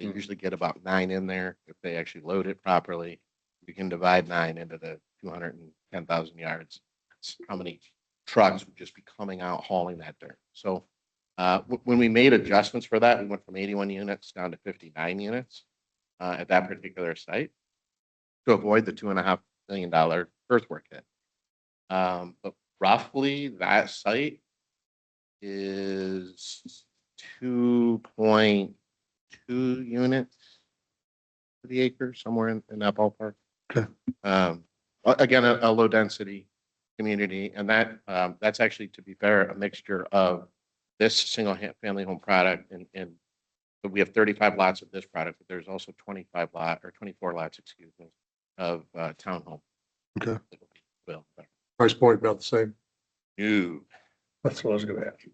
They usually get about 9 in there if they actually load it properly. You can divide 9 into the 210,000 yards. That's how many trucks would just be coming out hauling that dirt. So when we made adjustments for that, we went from 81 units down to 59 units at that particular site to avoid the $2.5 million earthwork hit. But roughly that site is 2.2 units to the acre, somewhere in that ballpark. Okay. Again, a low density community, and that's actually, to be fair, a mixture of this single family home product, and but we have 35 lots of this product, but there's also 24 lots, excuse me, of townhome. Okay. Well, Price point about the same. new. That's what I was going to ask you.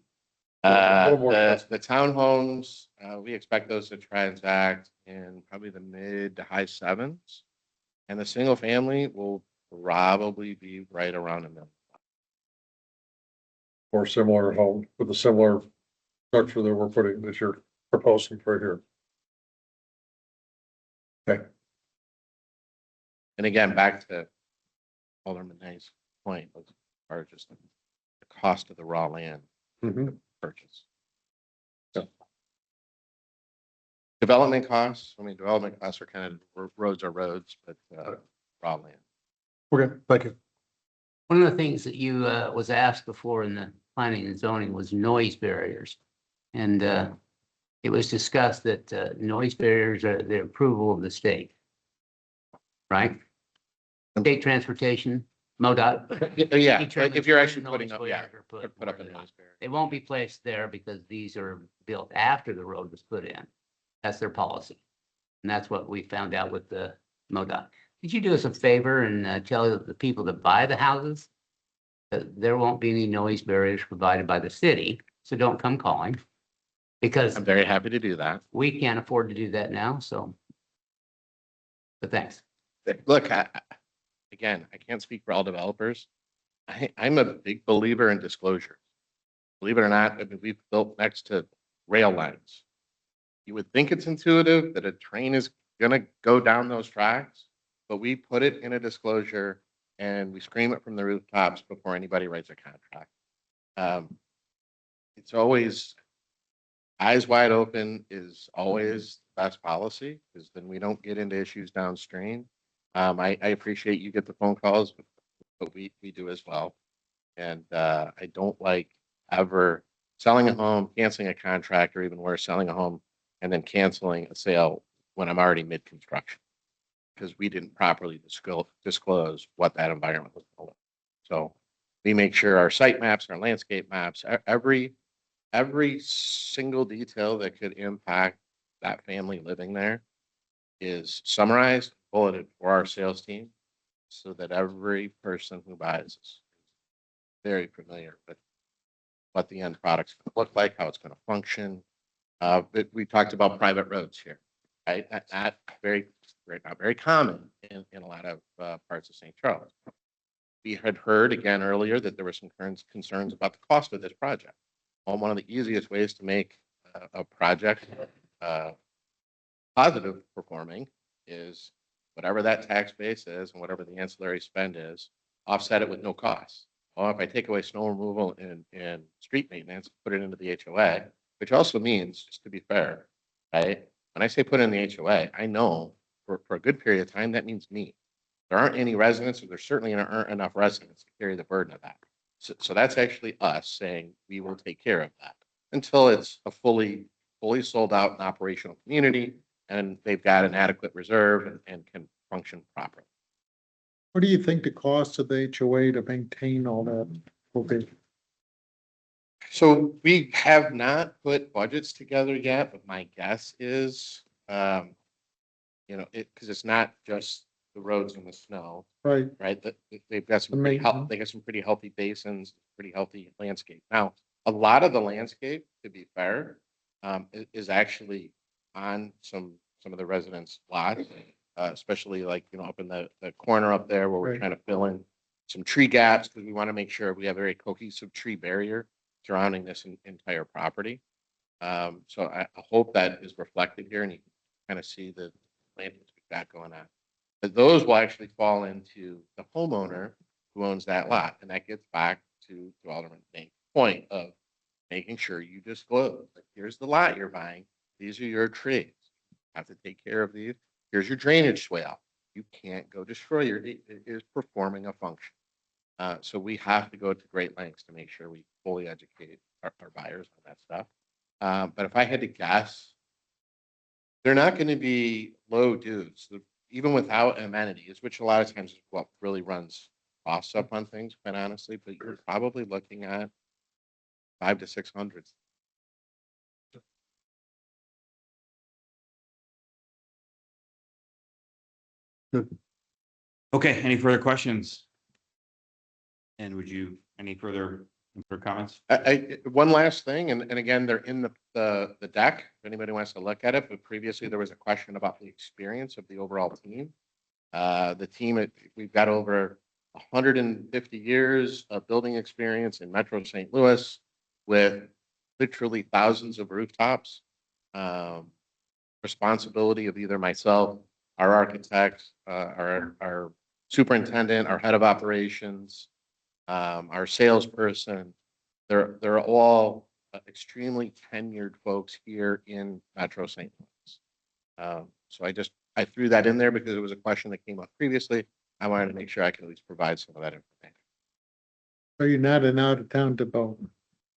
A little more The townhomes, we expect those to transact in probably the mid to high 7s. And the single family will probably be right around $1 million. Or similar home with a similar structure that we're putting, that you're proposing for here. Okay. And again, back to Alderman Hayes' point, as far as just the cost of the raw land purchase. So development costs, development costs are kind of roads, but raw land. Okay, thank you. One of the things that you was asked before in the planning and zoning was noise barriers. And it was discussed that noise barriers are the approval of the state. Right? State transportation, MoDOT. Yeah, determines if you're where actually noise putting up, barriers are put up a where noise barrier. They won't be placed there because these are built after the road was put in. That's their policy. And that's what we found out with the MoDOT. Could you do us a favor and tell the people that buy the houses that there won't be any noise barriers provided by the city, so don't come calling. Because I'm very happy to do that. we can't afford to do that now, so. But thanks. Look, again, I can't speak for all developers. I'm a big believer in disclosure. Believe it or not, I mean, we've built next to rail lines. You would think it's intuitive that a train is gonna go down those tracks, but we put it in a disclosure and we scream it from the rooftops before anybody writes a contract. It's always eyes wide open is always the best policy, because then we don't get into issues downstream. I appreciate you get the phone calls, but we do as well. And I don't like ever selling a home, canceling a contract, or even worse, selling a home and then canceling a sale when I'm already mid-construction, because we didn't properly disclose what that environment was going to look. So we make sure our site maps, our landscape maps, every single detail that could impact that family living there is summarized, bulleted for our sales team, so that every person who buys is very familiar with what the end product's going to look like, how it's going to function. But we talked about private roads here, right? Not very common in a lot of parts of St. Charles. We had heard again earlier that there were some concerns about the cost of this project. Well, one of the easiest ways to make a project positive performing is whatever that tax base is and whatever the ancillary spend is, offset it with no cost. Well, if I take away snow removal and street maintenance, put it into the HOA, which also means, just to be fair, right? When I say put in the HOA, I know for a good period of time, that means me. There aren't any residents, or there certainly aren't enough residents to carry the burden of that. So that's actually us saying we will take care of that until it's a fully sold out and operational community, and they've got an adequate reserve and can function properly. What do you think the cost of the HOA to maintain all that will be? So we have not put budgets together yet, but my guess is, because it's not just the roads and the snow, Right, right? That they've got some The pretty maintenance. they got some pretty healthy basins, pretty healthy landscape. Now, a lot of the landscape, to be fair, is actually on some of the residents' lots, especially like, up in the corner up there where we're Right. trying to fill in some tree gaps, because we want to make sure we have a very cohesive tree barrier surrounding this entire property. So I hope that is reflected here and you can kind of see the plantings we've got going on. But those will actually fall into the homeowner who owns that lot. And that gets back to Alderman Dane's point of making sure you disclose, like, here's the lot you're buying. These are your trees. You have to take care of these. Here's your drainage swale. You can't go destroy it is performing a function. So we have to go to great lengths to make sure we fully educate our buyers on that stuff. But if I had to guess, they're not going to be low dues, even without amenities, which a lot of times is what really runs costs up on things, quite honestly. But you're probably looking at 500 to 600. Okay, any further questions? And any further comments? One last thing, and again, they're in the deck, if anybody wants to look at it, but previously there was a question about the experience of the overall team. The team, we've got over 150 years of building experience in Metro St. Louis with literally thousands of rooftops. Responsibility of either myself, our architect, our superintendent, our head of operations, our salesperson. They're all extremely tenured folks here in Metro St. Louis. So I threw that in there because it was a question that came up previously. I wanted to make sure I could at least provide some of that information. so you're not an out-of-town developer.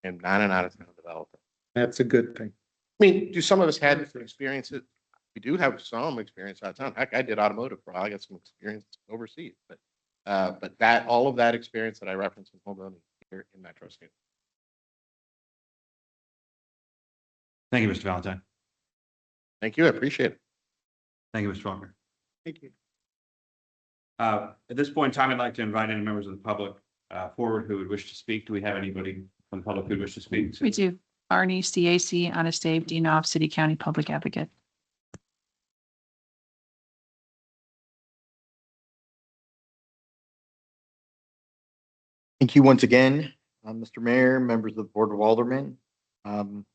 And not an out-of-town developer. That's a good thing. I mean, do some of us had experiences? We do have some experience out of town. Heck, I did automotive for a while. I got some experience overseas, but all of that experience that I referenced in home building here in Metro State. Thank you, Mr. Valentine. Thank you. I appreciate it. Thank you, Mr. Faulkner. Thank you. At this point in time, I'd like to invite any members of the public forward who would wish to speak. Do we have anybody from the public who would wish to speak? We do. Arnie, CAC, Honest Abe, Dinoff, City County Public Advocate. Thank you once again, Mr. Mayor, members of the Board of Aldermen. I'm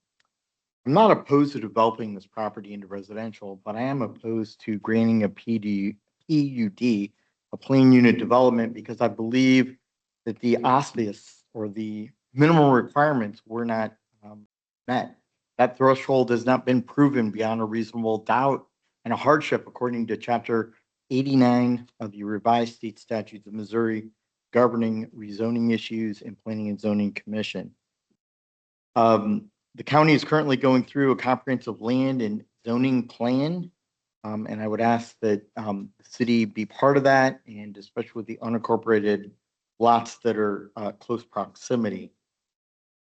not opposed to developing this property into residential, but I am opposed to granting a PUD, a plain unit development, because I believe that the auspice or the minimum requirements were not met. That threshold has not been proven beyond a reasonable doubt and a hardship according to Chapter 89 of the Revised State Statutes of Missouri governing rezoning issues and Planning and Zoning Commission. The county is currently going through a comprehensive land and zoning plan. And I would ask that the city be part of that, and especially with the unincorporated lots that are close proximity.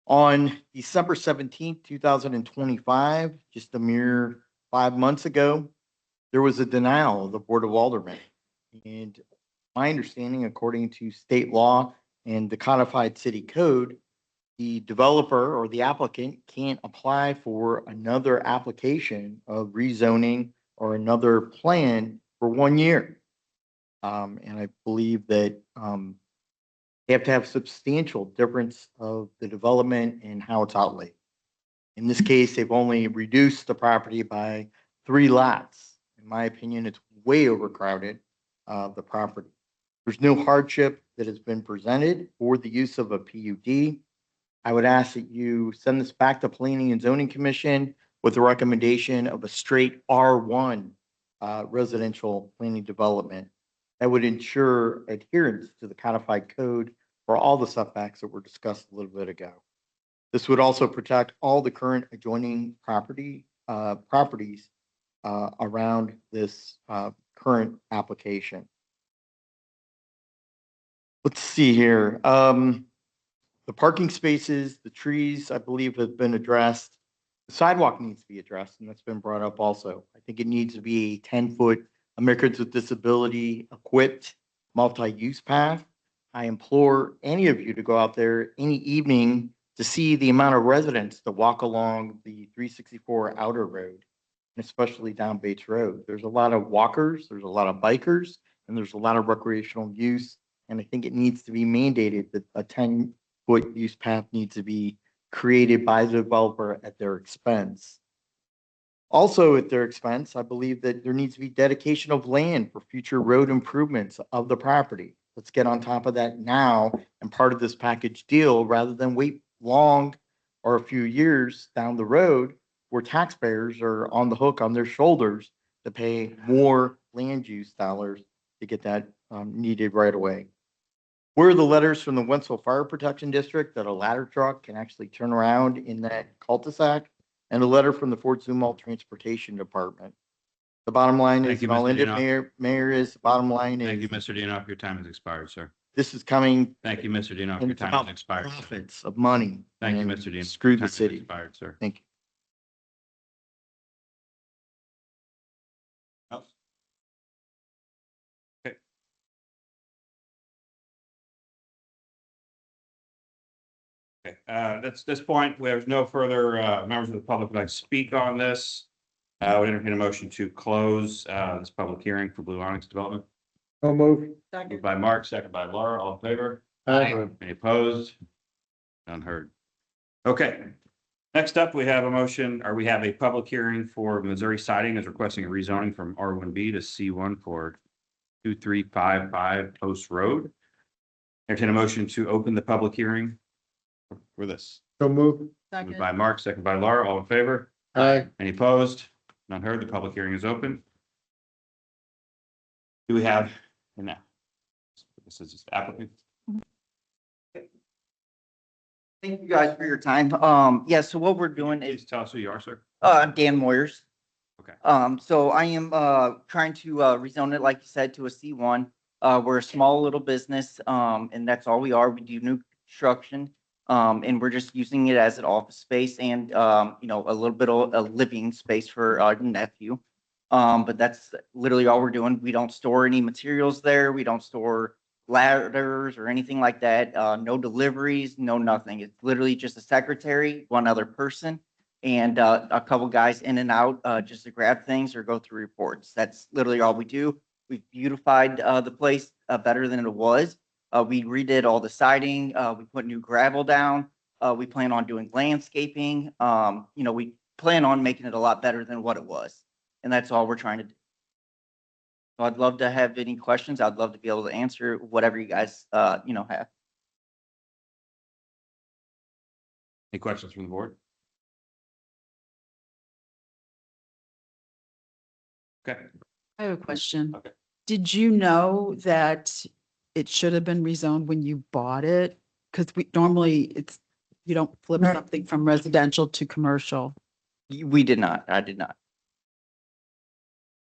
On December 17th, 2025, just a mere 5 months ago, there was a denial of the Board of Aldermen. And my understanding, according to state law and the codified city code, the developer or the applicant can't apply for another application of rezoning or another plan for 1 year. And I believe that they have to have substantial difference of the development and how it's outlaid. In this case, they've only reduced the property by 3 lots. In my opinion, it's way overcrowded, the property. There's no hardship that has been presented for the use of a PUD. I would ask that you send this back to Planning and Zoning Commission with a recommendation of a straight R1 residential planning development that would ensure adherence to the codified code for all the setbacks that were discussed a little bit ago. This would also protect all the current adjoining properties around this current application. Let's see here. The parking spaces, the trees, I believe have been addressed. The sidewalk needs to be addressed, and that's been brought up also. I think it needs to be a 10-foot Americans with Disability equipped multi-use path. I implore any of you to go out there any evening to see the amount of residents that walk along the 364 outer road, and especially down Bates Road. There's a lot of walkers, there's a lot of bikers, and there's a lot of recreational use. And I think it needs to be mandated that a 10-foot use path needs to be created by the developer at their expense. Also at their expense, I believe that there needs to be dedication of land for future road improvements of the property. Let's get on top of that now and part of this package deal rather than wait long or a few years down the road where taxpayers are on the hook on their shoulders to pay more land use dollars to get that needed right away. Where are the letters from the Wentzville Fire Protection District that a ladder truck can actually turn around in that cul-de-sac? And a letter from the Fort Zumwalt Transportation Department. The bottom line Thank is, you, and I'll Mr. end it, Dinoff. Mayor, is the bottom line Thank you, is, Mr. Dinoff. Your time has expired, sir. this is coming, Thank you, Mr. Dinoff. and Your it's time has about expired. profits of money. Thank you, and Mr. Dinoff. Screw Your the time has city. Expired, sir. Thank you. Okay, that's this point, there's no further members of the public who'd like to speak on this. I would entertain a motion to close this public hearing for Blue Onyx Development. No move. Moved by Mark, second by Laura, all in favor? Aye. Any opposed? None heard. Okay. Next up, we have a motion, or we have a public hearing for Missouri Siding is requesting a rezoning from R1B to C1 for 2355 Post Road. Entertain a motion to open the public hearing for this. No move. Moved by Mark, second by Laura, all in favor? Aye. Any opposed? None heard. The public hearing is open. Do we have, no, this is just applicant. Thank you guys for your time. Yeah, so what we're doing Please is, tell us who you are, sir. I'm Dan Moyers. Okay. So I am, trying to, rezone it, like you said, to a C1. We're a small little business, and that's all we are. We do new construction. And we're just using it as an office space and, you know, a little bit of a living space for our nephew. But that's literally all we're doing. We don't store any materials there. We don't store ladders or anything like that. No deliveries, no nothing. It's literally just a secretary, one other person, and a couple guys in and out just to grab things or go through reports. That's literally all we do. We've beautified the place better than it was. We redid all the siding. We put new gravel down. We plan on doing landscaping. You know, we plan on making it a lot better than what it was. And that's all we're trying to do. So I'd love to have any questions. I'd love to be able to answer whatever you guys, you know, have. Any questions from the board? Okay. I have a question. Okay. Did you know that it should have been rezoned when you bought it? Because we normally you don't flip something from residential to commercial. We did not. I did not.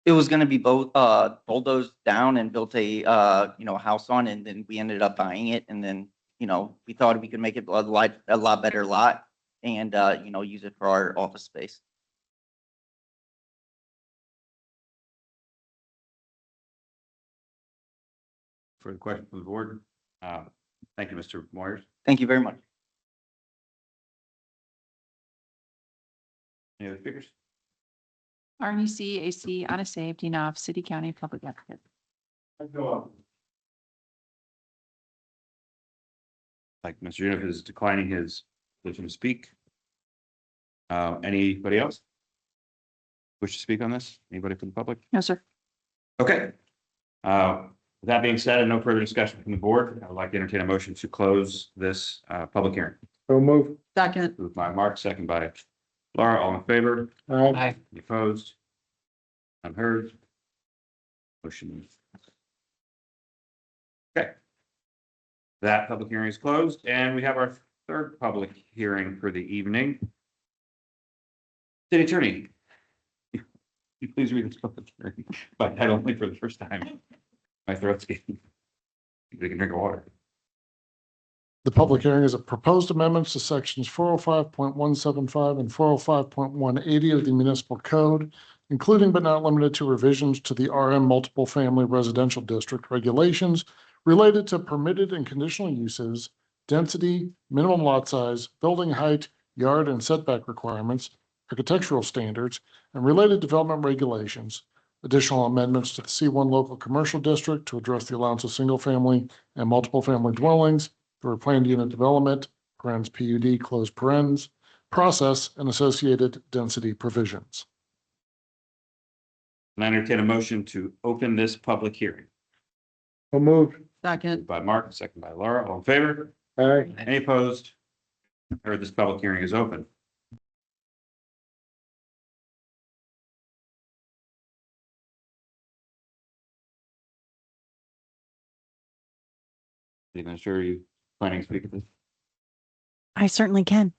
It was gonna be both bulldozed down and built a you know, a house on, and then we ended up buying it, and then, you know, we thought we could make it a lot better lot and you know, use it for our office space. For the question from the board. Thank you, Mr. Moyers. Thank you very much. Any other speakers? Arnie C. AC Anasay Dinoff, City County Public Advocate. Like Mr. Uniff is declining his position to speak. Anybody else wish to speak on this? Anybody from the public? No, sir. Okay. With that being said, and no further discussion from the board, I would like to entertain a motion to close this public hearing. So move. Second. Moved by Mark, second by Laura, all in favor? Aye. Any opposed? Unheard. Motion. Okay. That public hearing is closed, and we have our third public hearing for the evening. City Attorney, you please read this public hearing by title only for the first time. My throat's getting, we can drink water. The public hearing is a proposed amendments to sections 405.175 and 405.180 of the municipal code, including but not limited to revisions to the RM multiple family residential district regulations related to permitted and conditional uses, density, minimum lot size, building height, yard and setback requirements, architectural standards, and related development regulations. Additional amendments to the C1 local commercial district to address the allowance of single family and multiple family dwellings for planned unit development, parens PUD, closed parens, process and associated density provisions. And I entertain a motion to open this public hearing. So moved. Second. Moved by Mark, second by Laura, all in favor? Aye. Any opposed? I heard this public hearing is open. Administrator, are you planning to speak at this? I certainly can.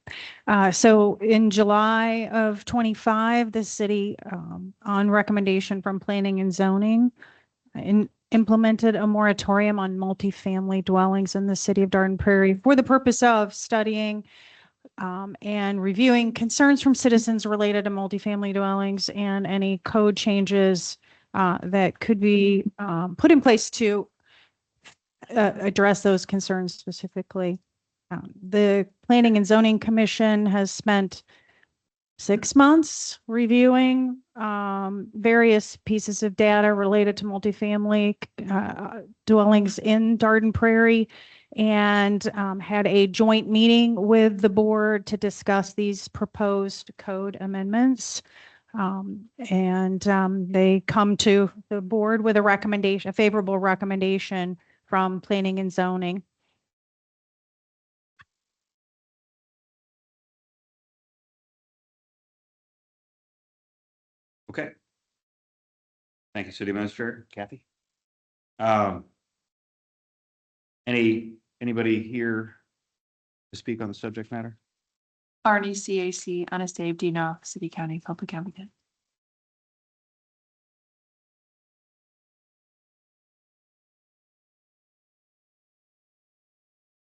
So in July of 25, the city, on recommendation from Planning and Zoning, implemented a moratorium on multifamily dwellings in the city of Dardenne Prairie for the purpose of studying and reviewing concerns from citizens related to multifamily dwellings and any code changes that could be put in place to address those concerns specifically. The Planning and Zoning Commission has spent 6 months reviewing various pieces of data related to multifamily dwellings in Dardenne Prairie and had a joint meeting with the board to discuss these proposed code amendments. They come to the board with a recommendation, a favorable recommendation from Planning and Zoning. Okay. Thank you, City Administrator. Kathy? Anybody here to speak on the subject matter? Arnie C. AC Anasay Dinoff, City County Public Advocate.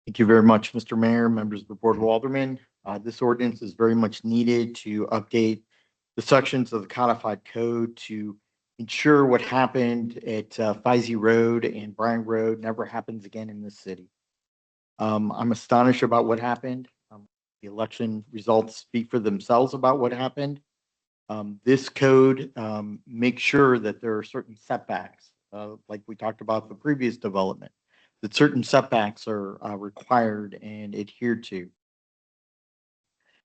Thank you very much, Mr. Mayor, members of the Board of Aldermen. This ordinance is very much needed to update the sections of the codified code to ensure what happened at Feisey Road and Bryan Road never happens again in this city. I'm astonished about what happened. The election results speak for themselves about what happened. This code makes sure that there are certain setbacks, like we talked about the previous development, that certain setbacks are required and adhered to.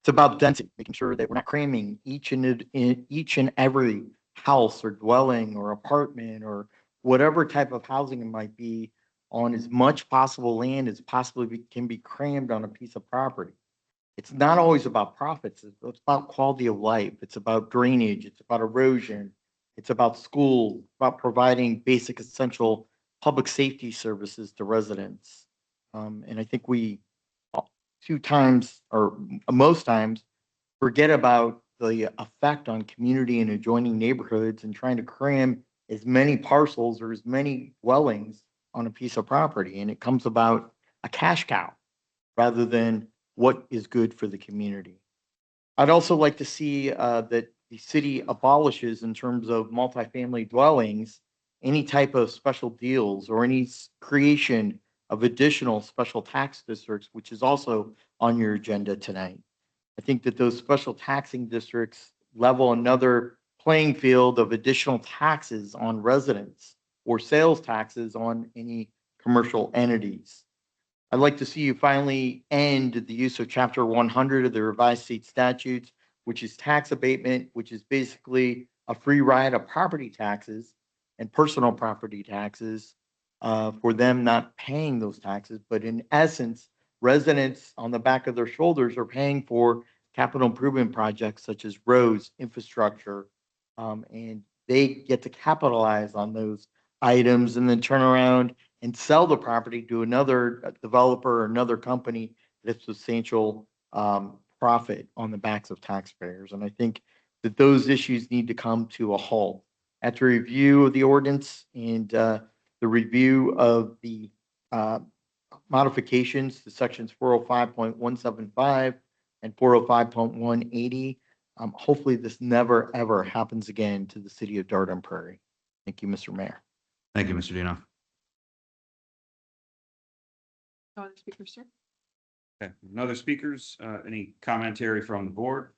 It's about density, making sure that we're not cramming each and every house or dwelling or apartment or whatever type of housing it might be on as much possible land as possibly can be crammed on a piece of property. It's not always about profits. It's about quality of life. It's about drainage. It's about erosion. It's about school, about providing basic essential public safety services to residents. And I think we two times or most times forget about the effect on community and adjoining neighborhoods and trying to cram as many parcels or as many dwellings on a piece of property. And it comes about a cash cow rather than what is good for the community. I'd also like to see that the city abolishes, in terms of multifamily dwellings, any type of special deals or any creation of additional special tax districts, which is also on your agenda tonight. I think that those special taxing districts level another playing field of additional taxes on residents or sales taxes on any commercial entities. I'd like to see you finally end the use of Chapter 100 of the revised state statutes, which is tax abatement, which is basically a free ride of property taxes and personal property taxes for them not paying those taxes. But in essence, residents on the back of their shoulders are paying for capital improvement projects such as roads, infrastructure, and they get to capitalize on those items and then turn around and sell the property to another developer or another company that's substantial profit on the backs of taxpayers. And I think that those issues need to come to a halt. After review of the ordinance and the review of the modifications to sections 405.175 and 405.180, hopefully this never, ever happens again to the city of Darden Prairie. Thank you, Mr. Mayor. Thank you, Mr. Dinoff. No other speakers, sir? Okay, no other speakers, any commentary from the board?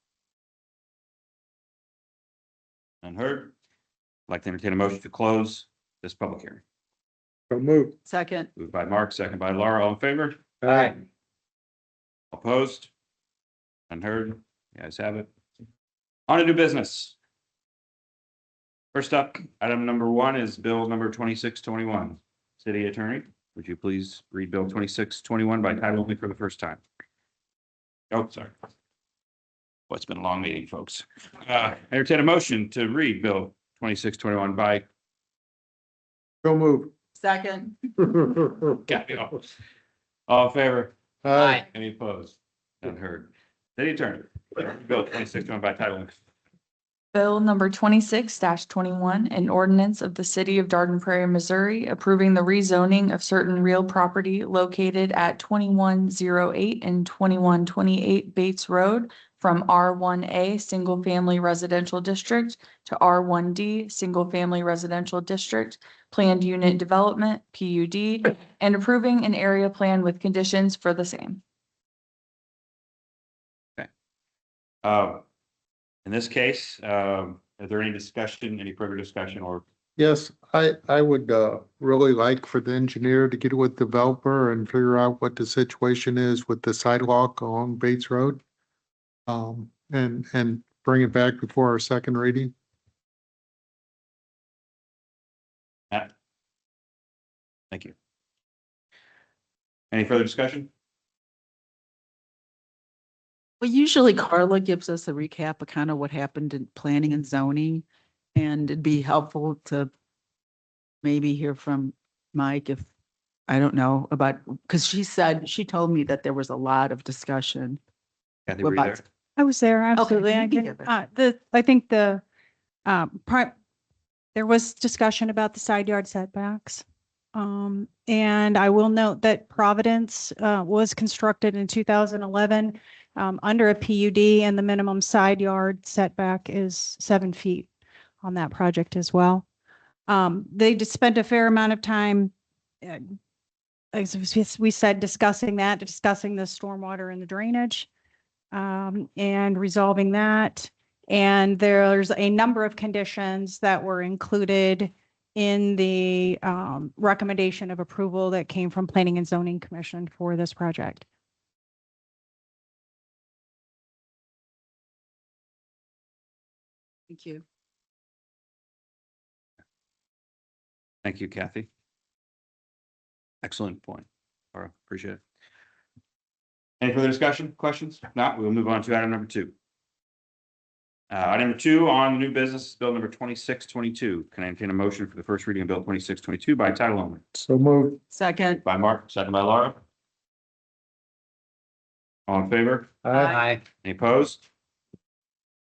Unheard. I'd like to entertain a motion to close this public hearing. So moved. Second. Moved by Mark, second by Laura, all in favor? Aye. Opposed? Unheard. You guys have it. On to new business. First up, item number 1 is bill number 2621. City Attorney, would you please read bill 2621 by title only for the first time? Oh, sorry. Well, it's been a long meeting, folks. Entertain a motion to read bill 2621 by. So moved. Second. Got me all in favor? Aye. Any opposed? Unheard. City Attorney, bill 2621 by title only. Bill number 26-21, an ordinance of the city of Darden Prairie, Missouri, approving the rezoning of certain real property located at 2108 and 2128 Bates Road from R1A Single Family Residential District to R1D Single Family Residential District, Planned Unit Development, PUD, and approving an area plan with conditions for the same. In this case, is there any discussion, any further discussion or? Yes, I would really like for the engineer to get with the developer and figure out what the situation is with the sidewalk along Bates Road. And bring it back before our second reading. Matt? Thank you. Any further discussion? Well, usually Carla gives us a recap of kind of what happened in planning and zoning. And it'd be helpful to maybe hear from Mike if, I don't know about, because she told me that there was a lot of discussion. Kathy, were you there? I was there, absolutely. you I can can, give it. I think there was discussion about the side yard setbacks. And I will note that Providence was constructed in 2011 under a PUD, and the minimum side yard setback is 7 feet on that project as well. They just spent a fair amount of time, as we said, discussing the stormwater and the drainage, and resolving that. And there's a number of conditions that were included in the recommendation of approval that came from Planning and Zoning Commission for this project. Thank you. Thank you, Kathy. Excellent point. Laura, appreciate it. Any further discussion, questions? If not, we will move on to item number 2. Item number 2 on the new business, bill number 2622. Can I entertain a motion for the first reading of bill 2622 by title only? So moved. Second. By Mark, second by Laura. All in favor? Aye. Any opposed?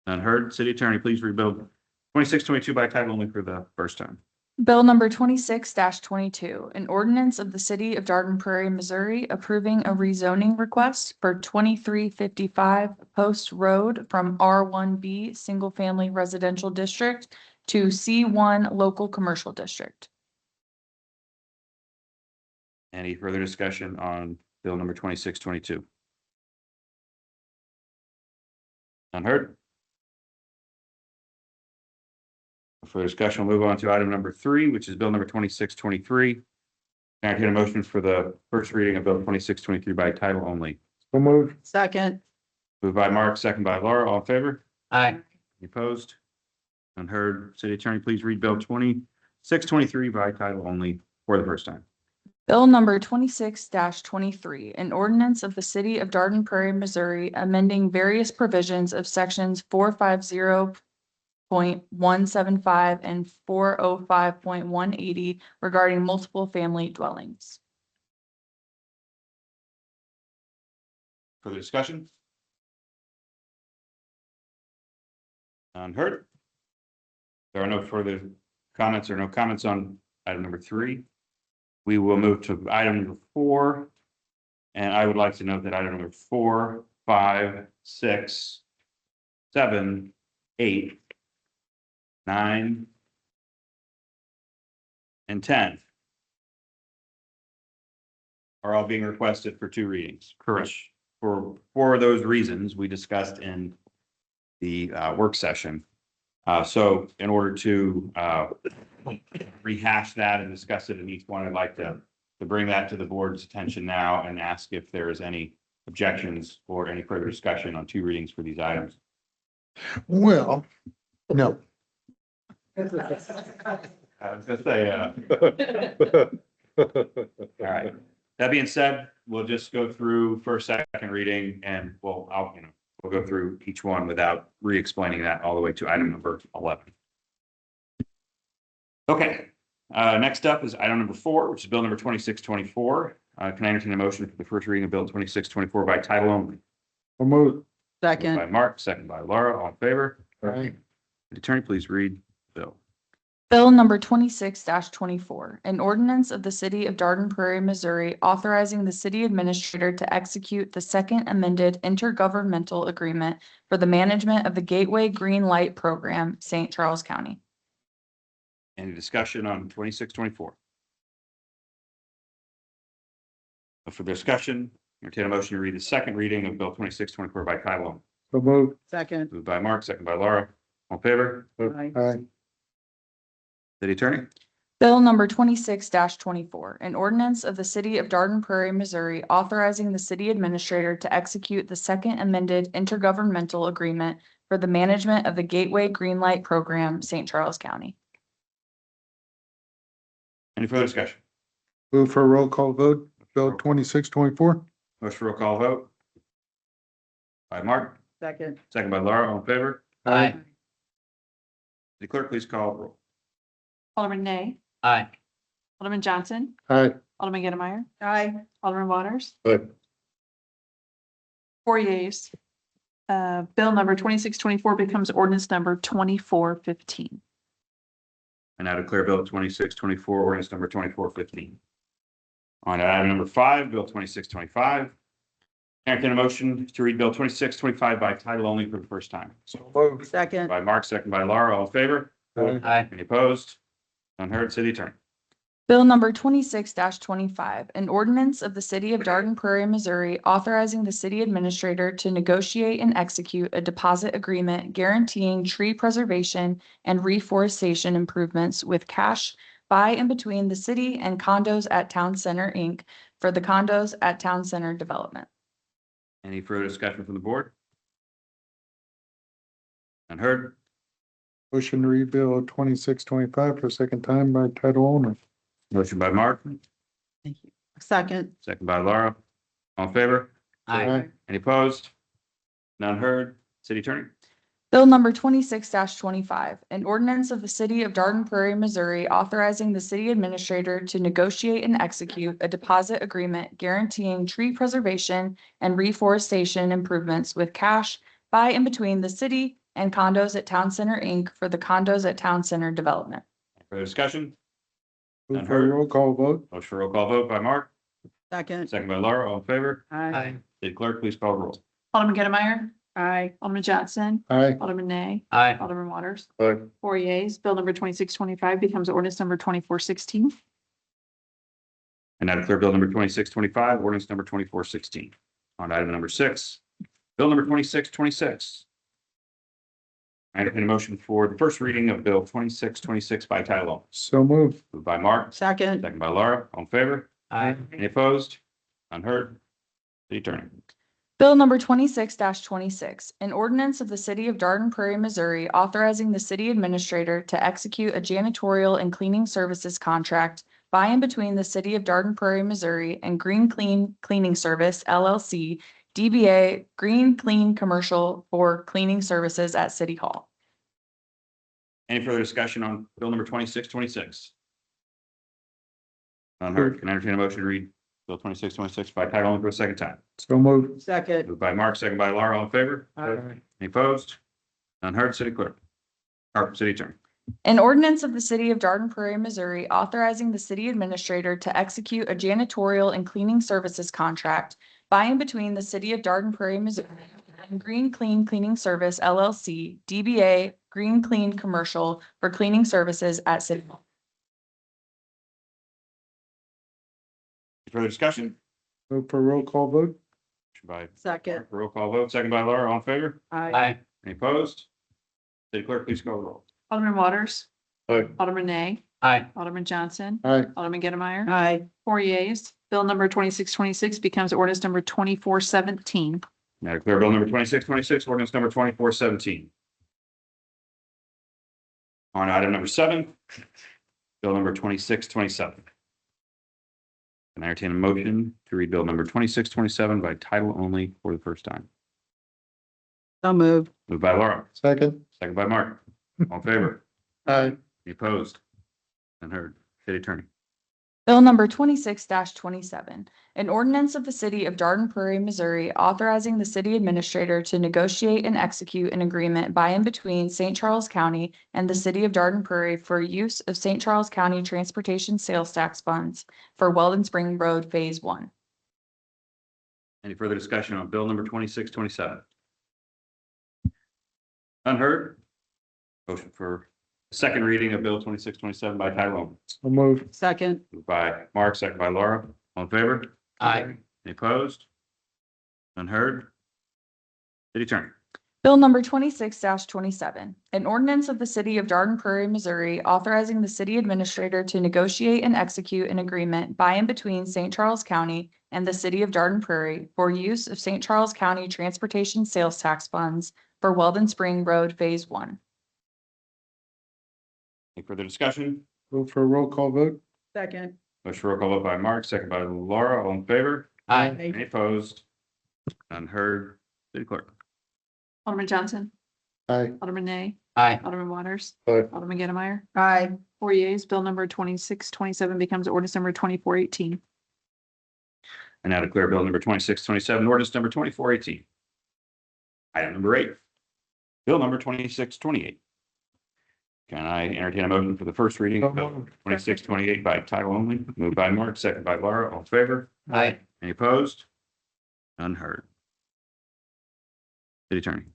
None heard. City Attorney, please read bill 2622 by title only for the first time. Bill number 26-22, an ordinance of the city of Dardenne Prairie, Missouri, approving a rezoning request for 2355 Post Road from R1B Single Family Residential District to C1 Local Commercial District. Any further discussion on bill number 2622? None heard. For discussion, we'll move on to item number 3, which is bill number 2623. Can I entertain a motion for the first reading of bill 2623 by title only? So moved. Second. Moved by Mark, second by Laura. All in favor? Aye. Any opposed? Unheard. City Attorney, please read bill 2623 by title only for the first time. Bill number 26-23, an ordinance of the city of Dardenne Prairie, Missouri, amending various provisions of sections 450.175 and 405.180 regarding multiple family dwellings. Further discussion? Unheard. There are no further comments or no comments on item number 3. We will move to item number 4. And I would like to note that item number 4, 5, 6, 7, 8, 9, and 10 are all being requested for 2 readings. Correct. For those reasons we discussed in the work session. So in order to rehash that and discuss it in each one, I'd like to bring that to the board's attention now and ask if there is any objections or any further discussion on 2 readings for these items. Well, no. I was gonna say, all right. That being said, we'll just go through first, second reading, and we'll go through each one without re-explaining that all the way to item number 11. Okay, next up is item number 4, which is bill number 2624. Can I entertain a motion for the first reading of bill 2624 by title only? So moved. Moved by Second. Mark, second by Laura. All in favor? Aye. Attorney, please read bill. Bill number 26-24, an ordinance of the city of Dardenne Prairie, Missouri, authorizing the city administrator to execute the second amended intergovernmental agreement for the management of the Gateway Green Light Program, St. Charles County. Any discussion on 2624? For discussion, entertain a motion to read the second reading of bill 2624 by title only. So moved. Second. Moved by Mark, second by Laura. All in favor? Aye. Aye. City Attorney? Bill number 26-24, an ordinance of the city of Dardenne Prairie, Missouri, authorizing the city administrator to execute the second amended intergovernmental agreement for the management of the Gateway Green Light Program, St. Charles County. Any further discussion? Move for a roll call vote, bill 2624. Motion for roll call vote. By Mark, Second. second by Laura. All in favor? Aye. The clerk, please call the roll. Alderman Nay, Aye. Alderman Johnson, Aye. Alderman Gettemeyer, Aye. Alderman Waters. Aye. 4 yeas. Bill number 2624 becomes ordinance number 2415. I now declare Bill 2624, ordinance number 2415. On to item number 5, Bill 2625. Entertain a motion to read Bill 2625 by title only for the first time. So moved. Second. By Mark, second by Laura. All in favor? Aye. Any opposed? None heard. City Attorney. Bill number 26-25, an ordinance of the city of Darden Prairie, Missouri, authorizing the city administrator to negotiate and execute a deposit agreement guaranteeing tree preservation and reforestation improvements with cash by and between the city and Condos at Town Center, Inc. for the Condos at Town Center development. Any further discussion from the board? None heard. Motion to read Bill 2625 for a second time by title only. Motion by Mark, Thank you. Second. second by Laura. All in favor? Aye. Any opposed? None heard. City Attorney. Bill number 26-25, an ordinance of the city of Darden Prairie, Missouri, authorizing the city administrator to negotiate and execute a deposit agreement guaranteeing tree preservation and reforestation improvements with cash by and between the city and Condos at Town Center, Inc. for the Condos at Town Center development. Further discussion? Move for a roll call vote. Motion for roll call vote by Mark, Second. second by Laura. All in favor? Aye. City Clerk, please call the roll. Alderman Gettemeyer, Aye. Alderman Johnson, Aye. Alderman Nay, Aye. Alderman Waters. Aye. 4 yeas. Bill number 2625 becomes ordinance number 2416. And now declare Bill number 2625, ordinance number 2416. On to item number 6, Bill number 2626. I entertain a motion for the first reading of Bill 2626 by title only. So moved. Moved by Mark, Second. second by Laura. All in favor? Aye. Any opposed? Unheard. City Attorney. Bill number 26-26, an ordinance of the city of Darden Prairie, Missouri, authorizing the city administrator to execute a janitorial and cleaning services contract by and between the city of Darden Prairie, Missouri and Green Clean Cleaning Service, LLC, DBA Green Clean Commercial for cleaning services at City Hall. Any further discussion on Bill number 2626? Unheard. Can I entertain a motion to read Bill 2626 by title only for a second time? So moved. Second. Moved by Mark, second by Laura. All in favor? Aye. Any opposed? Unheard. City Clerk. Or City Attorney. An ordinance of the city of Darden Prairie, Missouri, authorizing the city administrator to execute a janitorial and cleaning services contract by and between the city of Darden Prairie, Missouri and Green Clean Cleaning Service, LLC, DBA Green Clean Commercial for cleaning services at City Hall. Any further discussion? Move for a roll call vote. Motion by Second. roll call vote, second by Laura. All in favor? Aye. Any opposed? City Clerk, please call the roll. Alderman Waters. Aye. Alderman Nay, Aye. Alderman Johnson, Aye. Alderman Gettemeyer. Aye. 4 yeas. Bill number 2626 becomes ordinance number 2417. Now declare Bill number 2626, ordinance number 2417. On item number 7, Bill number 2627. Can I entertain a motion to read Bill number 2627 by title only for the first time? So moved. Moved by Laura, Second. second by Mark. All in favor? Aye. Any opposed? Unheard. City Attorney. Bill number 26-27, an ordinance of the city of Darden Prairie, Missouri, authorizing the city administrator to negotiate and execute an agreement by and between St. Charles County and the city of Darden Prairie for use of St. Charles County Transportation Sales Tax Funds for Weldon Spring Road Phase 1. Any further discussion on Bill number 2627? Unheard. Motion for second reading of Bill 2627 by title only. So moved. Second. Moved by Mark, second by Laura. All in favor? Aye. Any opposed? Unheard. City Attorney. Bill number 26-27, an ordinance of the city of Darden Prairie, Missouri, authorizing the city administrator to negotiate and execute an agreement by and between St. Charles County and the city of Darden Prairie for use of St. Charles County Transportation Sales Tax Funds for Weldon Spring Road Phase 1. Any further discussion? Move for a roll call vote. Second. Motion for roll call vote by Mark, second by Laura. All in favor? Aye. Any opposed? Unheard. City Clerk. Alderman Johnson, Aye. Alderman Nay, Aye. Alderman Waters, Aye. Alderman Gettemeyer. Aye. 4 yeas. Bill number 2627 becomes ordinance number 2418. I now declare Bill number 2627, ordinance number 2418. Item number 8, Bill number 2628. Can I entertain a motion for the first reading of Bill 2628 by title only? Moved by Mark, second by Laura. All in favor? Aye. Any opposed? None heard. City Attorney.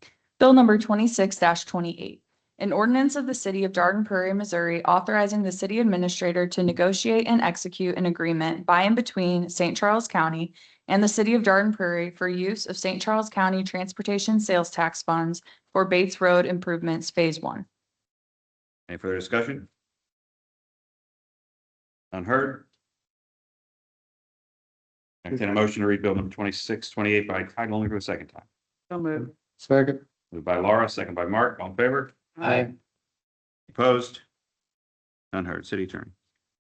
Bill number 26-28. An ordinance of the city of Dardenne Prairie, Missouri, authorizing the city administrator to negotiate and execute an agreement by and between St. Charles County and the city of Dardenne Prairie for use of St. Charles County Transportation Sales Tax Funds for Bates Road Improvements Phase 1. Any further discussion? None heard. Entertain a motion to read Bill number 2628 by title only for the second time. So moved. Second. Moved by Laura, second by Mark. All in favor? Aye. Opposed? None heard. City Attorney.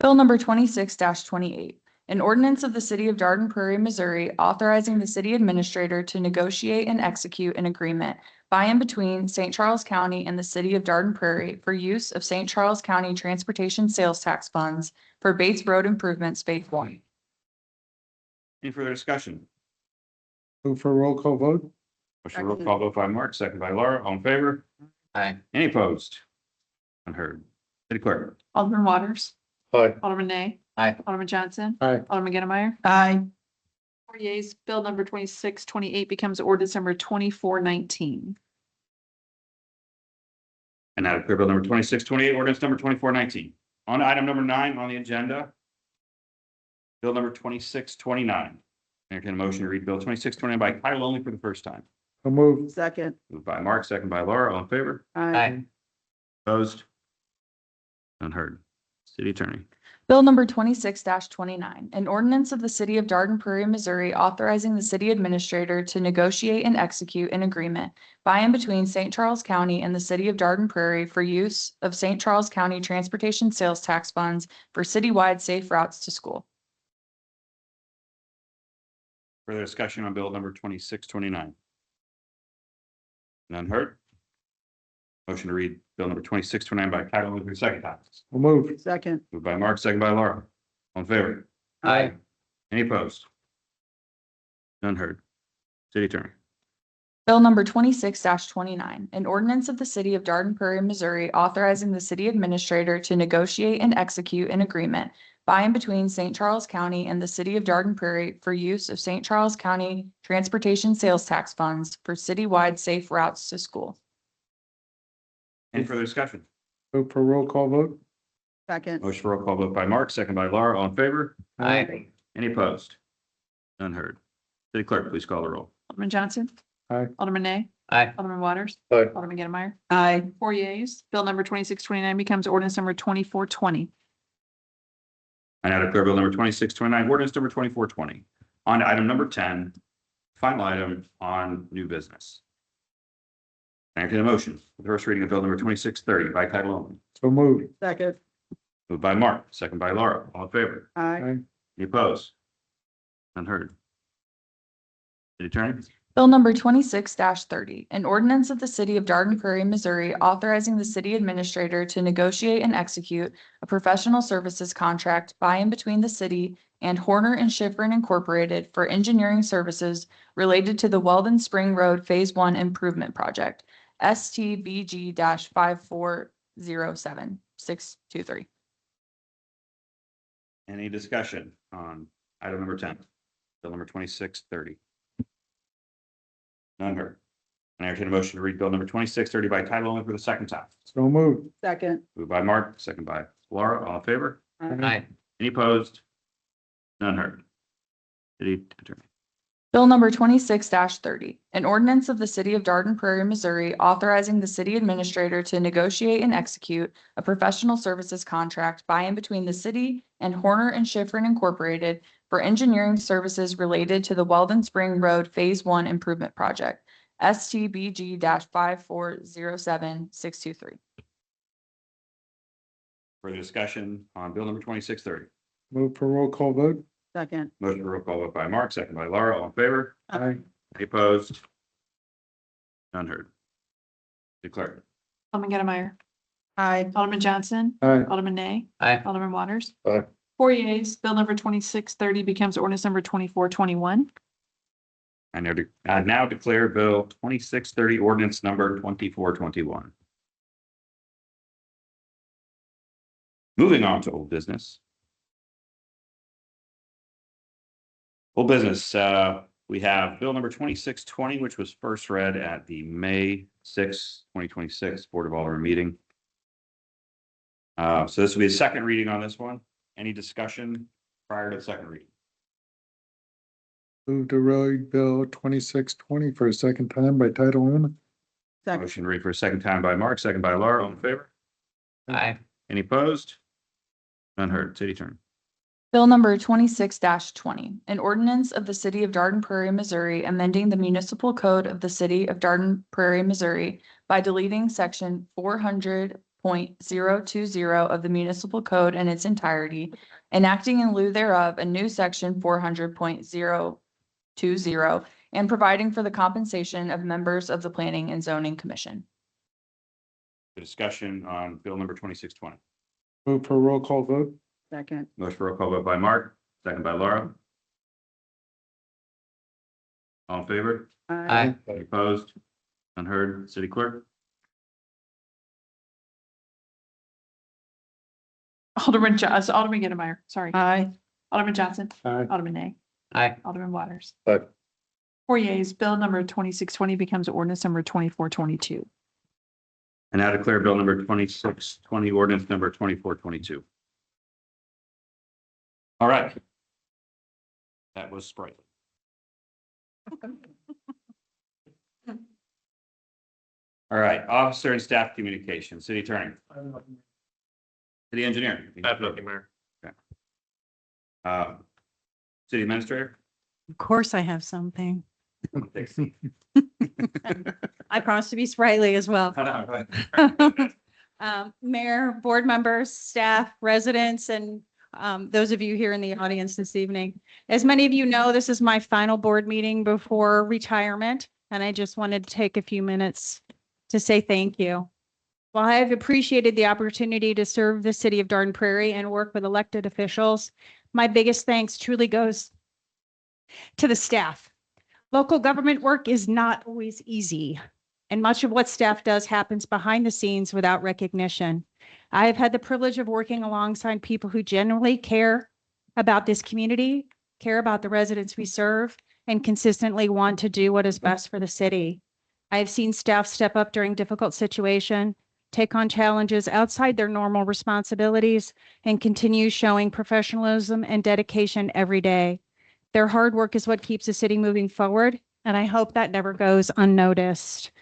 Bill number 26-28. An ordinance of the city of Dardenne Prairie, Missouri, authorizing the city administrator to negotiate and execute an agreement by and between St. Charles County and the city of Dardenne Prairie for use of St. Charles County Transportation Sales Tax Funds for Bates Road Improvements Phase 1. Any further discussion? Move for a roll call vote? Motion roll call vote by Mark, second by Laura. All in favor? Aye. Any opposed? Unheard. City Clerk. Alderman Waters. Aye. Alderman Nay. Aye. Alderman Johnson. Aye. Alderman Gettemeyer. Aye. 4 yeas, bill number 2628 becomes ordinance number 2419. And now declare Bill number 2628, ordinance number 2419. On to item number 9 on the agenda. Bill number 2629. Entertain a motion to read Bill 2629 by title only for the first time. So moved. Second. Moved by Mark, second by Laura. All in favor? Aye. Opposed? Unheard. City Attorney. Bill number 26-29, an ordinance of the city of Dardenne Prairie, Missouri, authorizing the city administrator to negotiate and execute an agreement by and between St. Charles County and the city of Dardenne Prairie for use of St. Charles County Transportation Sales Tax Funds for citywide safe routes to school. Further discussion on Bill number 2629. None heard. Motion to read Bill number 2629 by title only for the second time. So moved. Second. Moved by Mark, second by Laura. All in favor? Aye. Any opposed? None heard. City Attorney. Bill number 26-29, an ordinance of the city of Dardenne Prairie, Missouri, authorizing the city administrator to negotiate and execute an agreement by and between St. Charles County and the city of Dardenne Prairie for use of St. Charles County Transportation Sales Tax Funds for citywide safe routes to school. Any further discussion? Move for a roll call vote? Second. Motion for roll call vote by Mark, second by Laura. All in favor? Aye. Any opposed? None heard. City Clerk, please call the roll. Alderman Johnson. Aye. Alderman Nay. Aye. Alderman Waters. Aye. Alderman Gettemeyer. Aye. 4 yeas, bill number 2629 becomes ordinance number 2420. I now declare Bill number 2629, ordinance number 2420. On to item number 10, final item on new business. Entertain a motion for the first reading of Bill number 2630 by title only. So moved. Second. Moved by Mark, second by Laura. All in favor? Aye. Aye. Any opposed? None heard. City Attorney. Bill number 26-30, an ordinance of the city of Dardenne Prairie, Missouri, authorizing the city administrator to negotiate and execute a professional services contract by and between the city and Horner and Schifrin Incorporated for engineering services related to the Weldon Spring Road Phase 1 Improvement Project, STBG-5407623. Any discussion on item number 10? Bill number 2630. None heard. I entertain a motion to read Bill number 2630 by title only for the second time. So moved. Second. Moved by Mark, second by Laura. All in favor? Aye. Any opposed? None heard. City Attorney. Bill number 26-30, an ordinance of the city of Dardenne Prairie, Missouri, authorizing the city administrator to negotiate and execute a professional services contract by and between the city and Horner and Schifrin Incorporated for engineering services related to the Weldon Spring Road Phase 1 Improvement Project, STBG-5407623. Further discussion on Bill number 2630. Move for roll call vote? Second. Motion for roll call vote by Mark, second by Laura. All in favor? Aye. Any opposed? None heard. Declare. Alderman Gettemeyer. Aye. Alderman Johnson. Aye. Alderman Nay. Aye. Alderman Waters. Aye. 4 yeas, bill number 2630 becomes ordinance number 2421. I now declare Bill 2630, ordinance number 2421. Moving on to old business. Old business, we have bill number 2620, which was first read at the May 6, 2026 Board of Aldermen meeting. So this will be a second reading on this one. Any discussion prior to the second reading? Move to read Bill 2620 for a second time by title only. Second. Motion read for a second time by Mark, second by Laura. All in favor? Aye. Any opposed? None heard. City Attorney. Bill number 26-20, an ordinance of the city of Dardenne Prairie, Missouri, amending the municipal code of the city of Dardenne Prairie, Missouri by deleting section 400.020 of the municipal code in its entirety, enacting in lieu thereof a new section 400.020, and providing for the compensation of members of the Planning and Zoning Commission. Discussion on bill number 2620. Move for a roll call vote. Second. Motion for roll call vote by Mark, second by Laura. All in favor? Aye. Any opposed? Unheard. City Clerk. Alderman Gettemeyer, sorry. Aye. Alderman Johnson. Aye. Alderman Nay. Aye. Alderman Waters. Aye. 4 yeas, bill number 2620 becomes ordinance number 2422. And now declare bill number 2620, ordinance number 2422. All right. That was sprightly. All right, officer and staff communication, city attorney. City engineer. I have nothing, Mayor. City administrator. Of course I have something. I promise to be sprightly as well. Mayor, board members, staff, residents, and those of you here in the audience this evening. As many of you know, this is my final board meeting before retirement, and I just wanted to take a few minutes to say thank you. While I have appreciated the opportunity to serve the city of Dardenne Prairie and work with elected officials, my biggest thanks truly goes to the staff. Local government work is not always easy, and much of what staff does happens behind the scenes without recognition. I have had the privilege of working alongside people who genuinely care about this community, care about the residents we serve, and consistently want to do what is best for the city. I have seen staff step up during difficult situations, take on challenges outside their normal responsibilities, and continue showing professionalism and dedication every day. Their hard work is what keeps the city moving forward, and I hope that never goes unnoticed.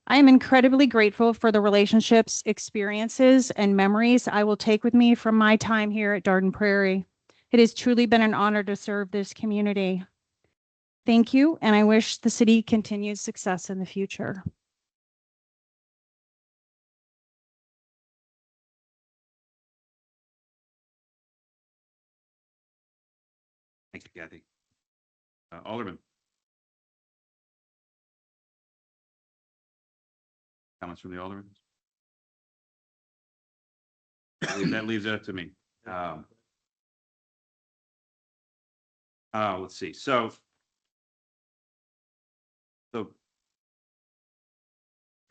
I am incredibly grateful for the relationships, experiences, and memories I will take with me from my time here at Dardenne Prairie. It has truly been an honor to serve this community. Thank you, and I wish the city continued success in the future. Thank you, Kathy. Alderman. Comments from the aldermen? That leaves it up to me. Let's see. So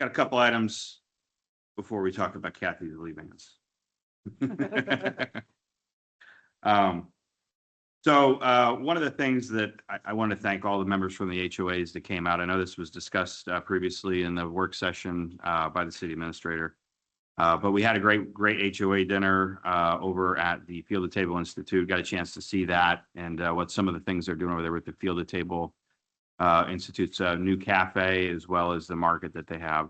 got a couple items before we talk about Kathy leaving us. So one of the things that I want to thank all the members from the HOAs that came out. I know this was discussed previously in the work session by the city administrator. But we had a great HOA dinner over at the Field to Table Institute. Got a chance to see that and what some of the things they're doing over there with the Field to Table Institute's new cafe, as well as the market that they have.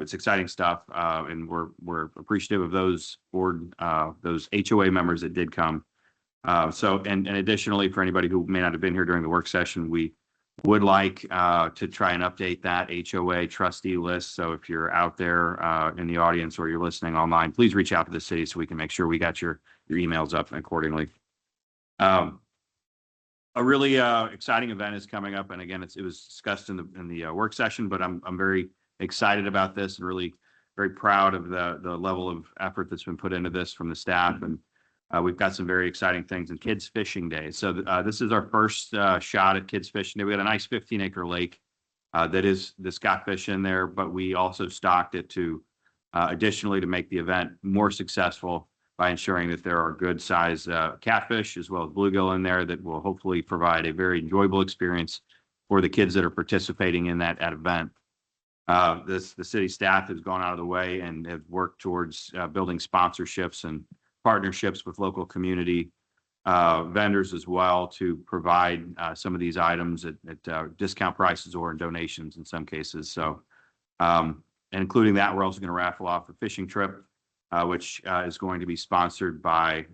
It's exciting stuff, and we're appreciative of those HOA members that did come. And additionally, for anybody who may not have been here during the work session, we would like to try and update that HOA trustee list. So if you're out there in the audience or you're listening online, please reach out to the city so we can make sure we got your emails up accordingly. A really exciting event is coming up, and again, it was discussed in the work session, but I'm very excited about this and really very proud of the level of effort that's been put into this from the staff. And we've got some very exciting things in Kids Fishing Day. So this is our first shot at Kids Fishing Day. We got a nice 15-acre lake that's got fish in there, but we also stocked it to additionally to make the event more successful. by ensuring that there are good size catfish as well as bluegill in there that will hopefully provide a very enjoyable experience for the kids that are participating in that event. The city staff has gone out of the way and have worked towards building sponsorships and partnerships with local community vendors as well to provide some of these items at discount prices or in donations in some cases. So, and including that, we're also going to raffle off a fishing trip, which is going to be sponsored by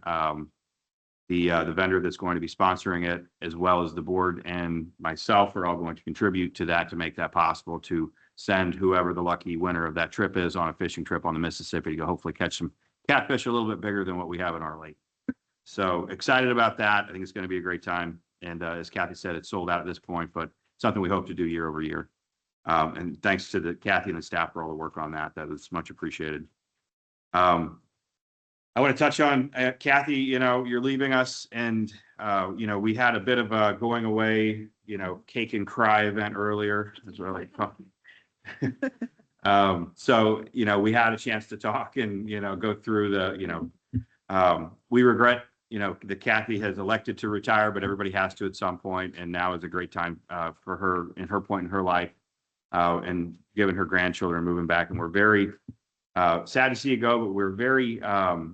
the vendor that's going to be sponsoring it, as well as the board and myself are all going to contribute to that to make that possible, to send whoever the lucky winner of that trip is on a fishing trip on the Mississippi to go hopefully catch some catfish a little bit bigger than what we have in our lake. So excited about that. I think it's going to be a great time. And as Kathy said, it's sold out at this point, but something we hope to do year over year. And thanks to Kathy and the staff for all the work on that. That is much appreciated. I want to touch on Kathy, you're leaving us and, we had a bit of a going away, cake and cry event earlier. It's really fun. So, we had a chance to talk and, go through the, we regret, that Kathy has elected to retire, but everybody has to at some point. And now is a great time, for her in her point in her life, and given her grandchildren moving back. And we're very, sad to see you go, but we're very,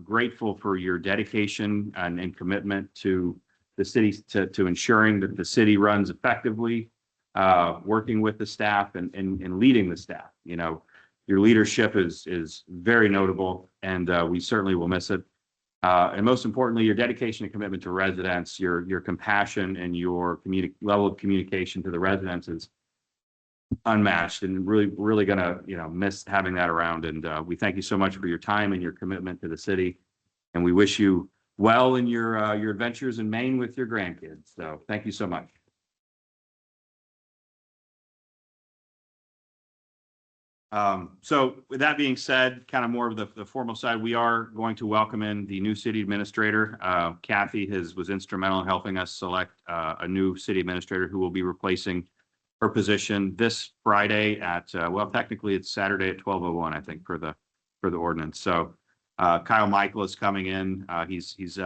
grateful for your dedication and commitment to the city, to ensuring that the city runs effectively, working with the staff and leading the staff. Your leadership is very notable, and we certainly will miss it. And most importantly, your dedication and commitment to residents, your compassion and your level of communication to the residents is unmatched, and really gonna miss having that around. And we thank you so much for your time and your commitment to the city, and we wish you well in your adventures in Maine with your grandkids. So thank you so much. So with that being said, kind of more of the formal side, we are going to welcome in the new city administrator. Kathy was instrumental in helping us select a new city administrator who will be replacing her position this Friday at, well, technically it's Saturday at 12:01, I think, for the ordinance. So Kyle Michael is coming in. He's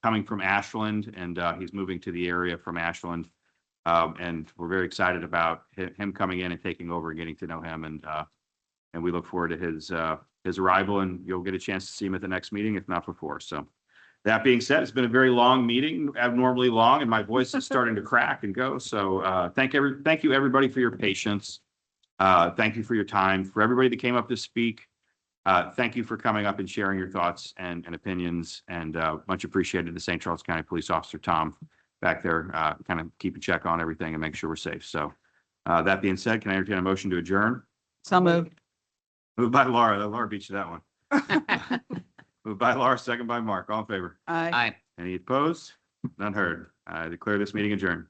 coming from Ashland, and he's moving to the area from Ashland. And we're very excited about him coming in and taking over and getting to know him. And we look forward to his arrival, and you'll get a chance to see him at the next meeting, if not before. So that being said, it's been a very long meeting, abnormally long, and my voice is starting to crack and go. So thank you everybody for your patience. Thank you for your time. For everybody that came up to speak, thank you for coming up and sharing your thoughts and opinions, and much appreciated to St. Charles County Police Officer Tom back there, kind of keep a check on everything and make sure we're safe. So that being said, can I entertain a motion to adjourn? So moved. Moved by Laura. Laura beat you that one. Moved by Laura, second by Mark. All in favor? Aye. Any opposed? None heard. I declare this meeting adjourned.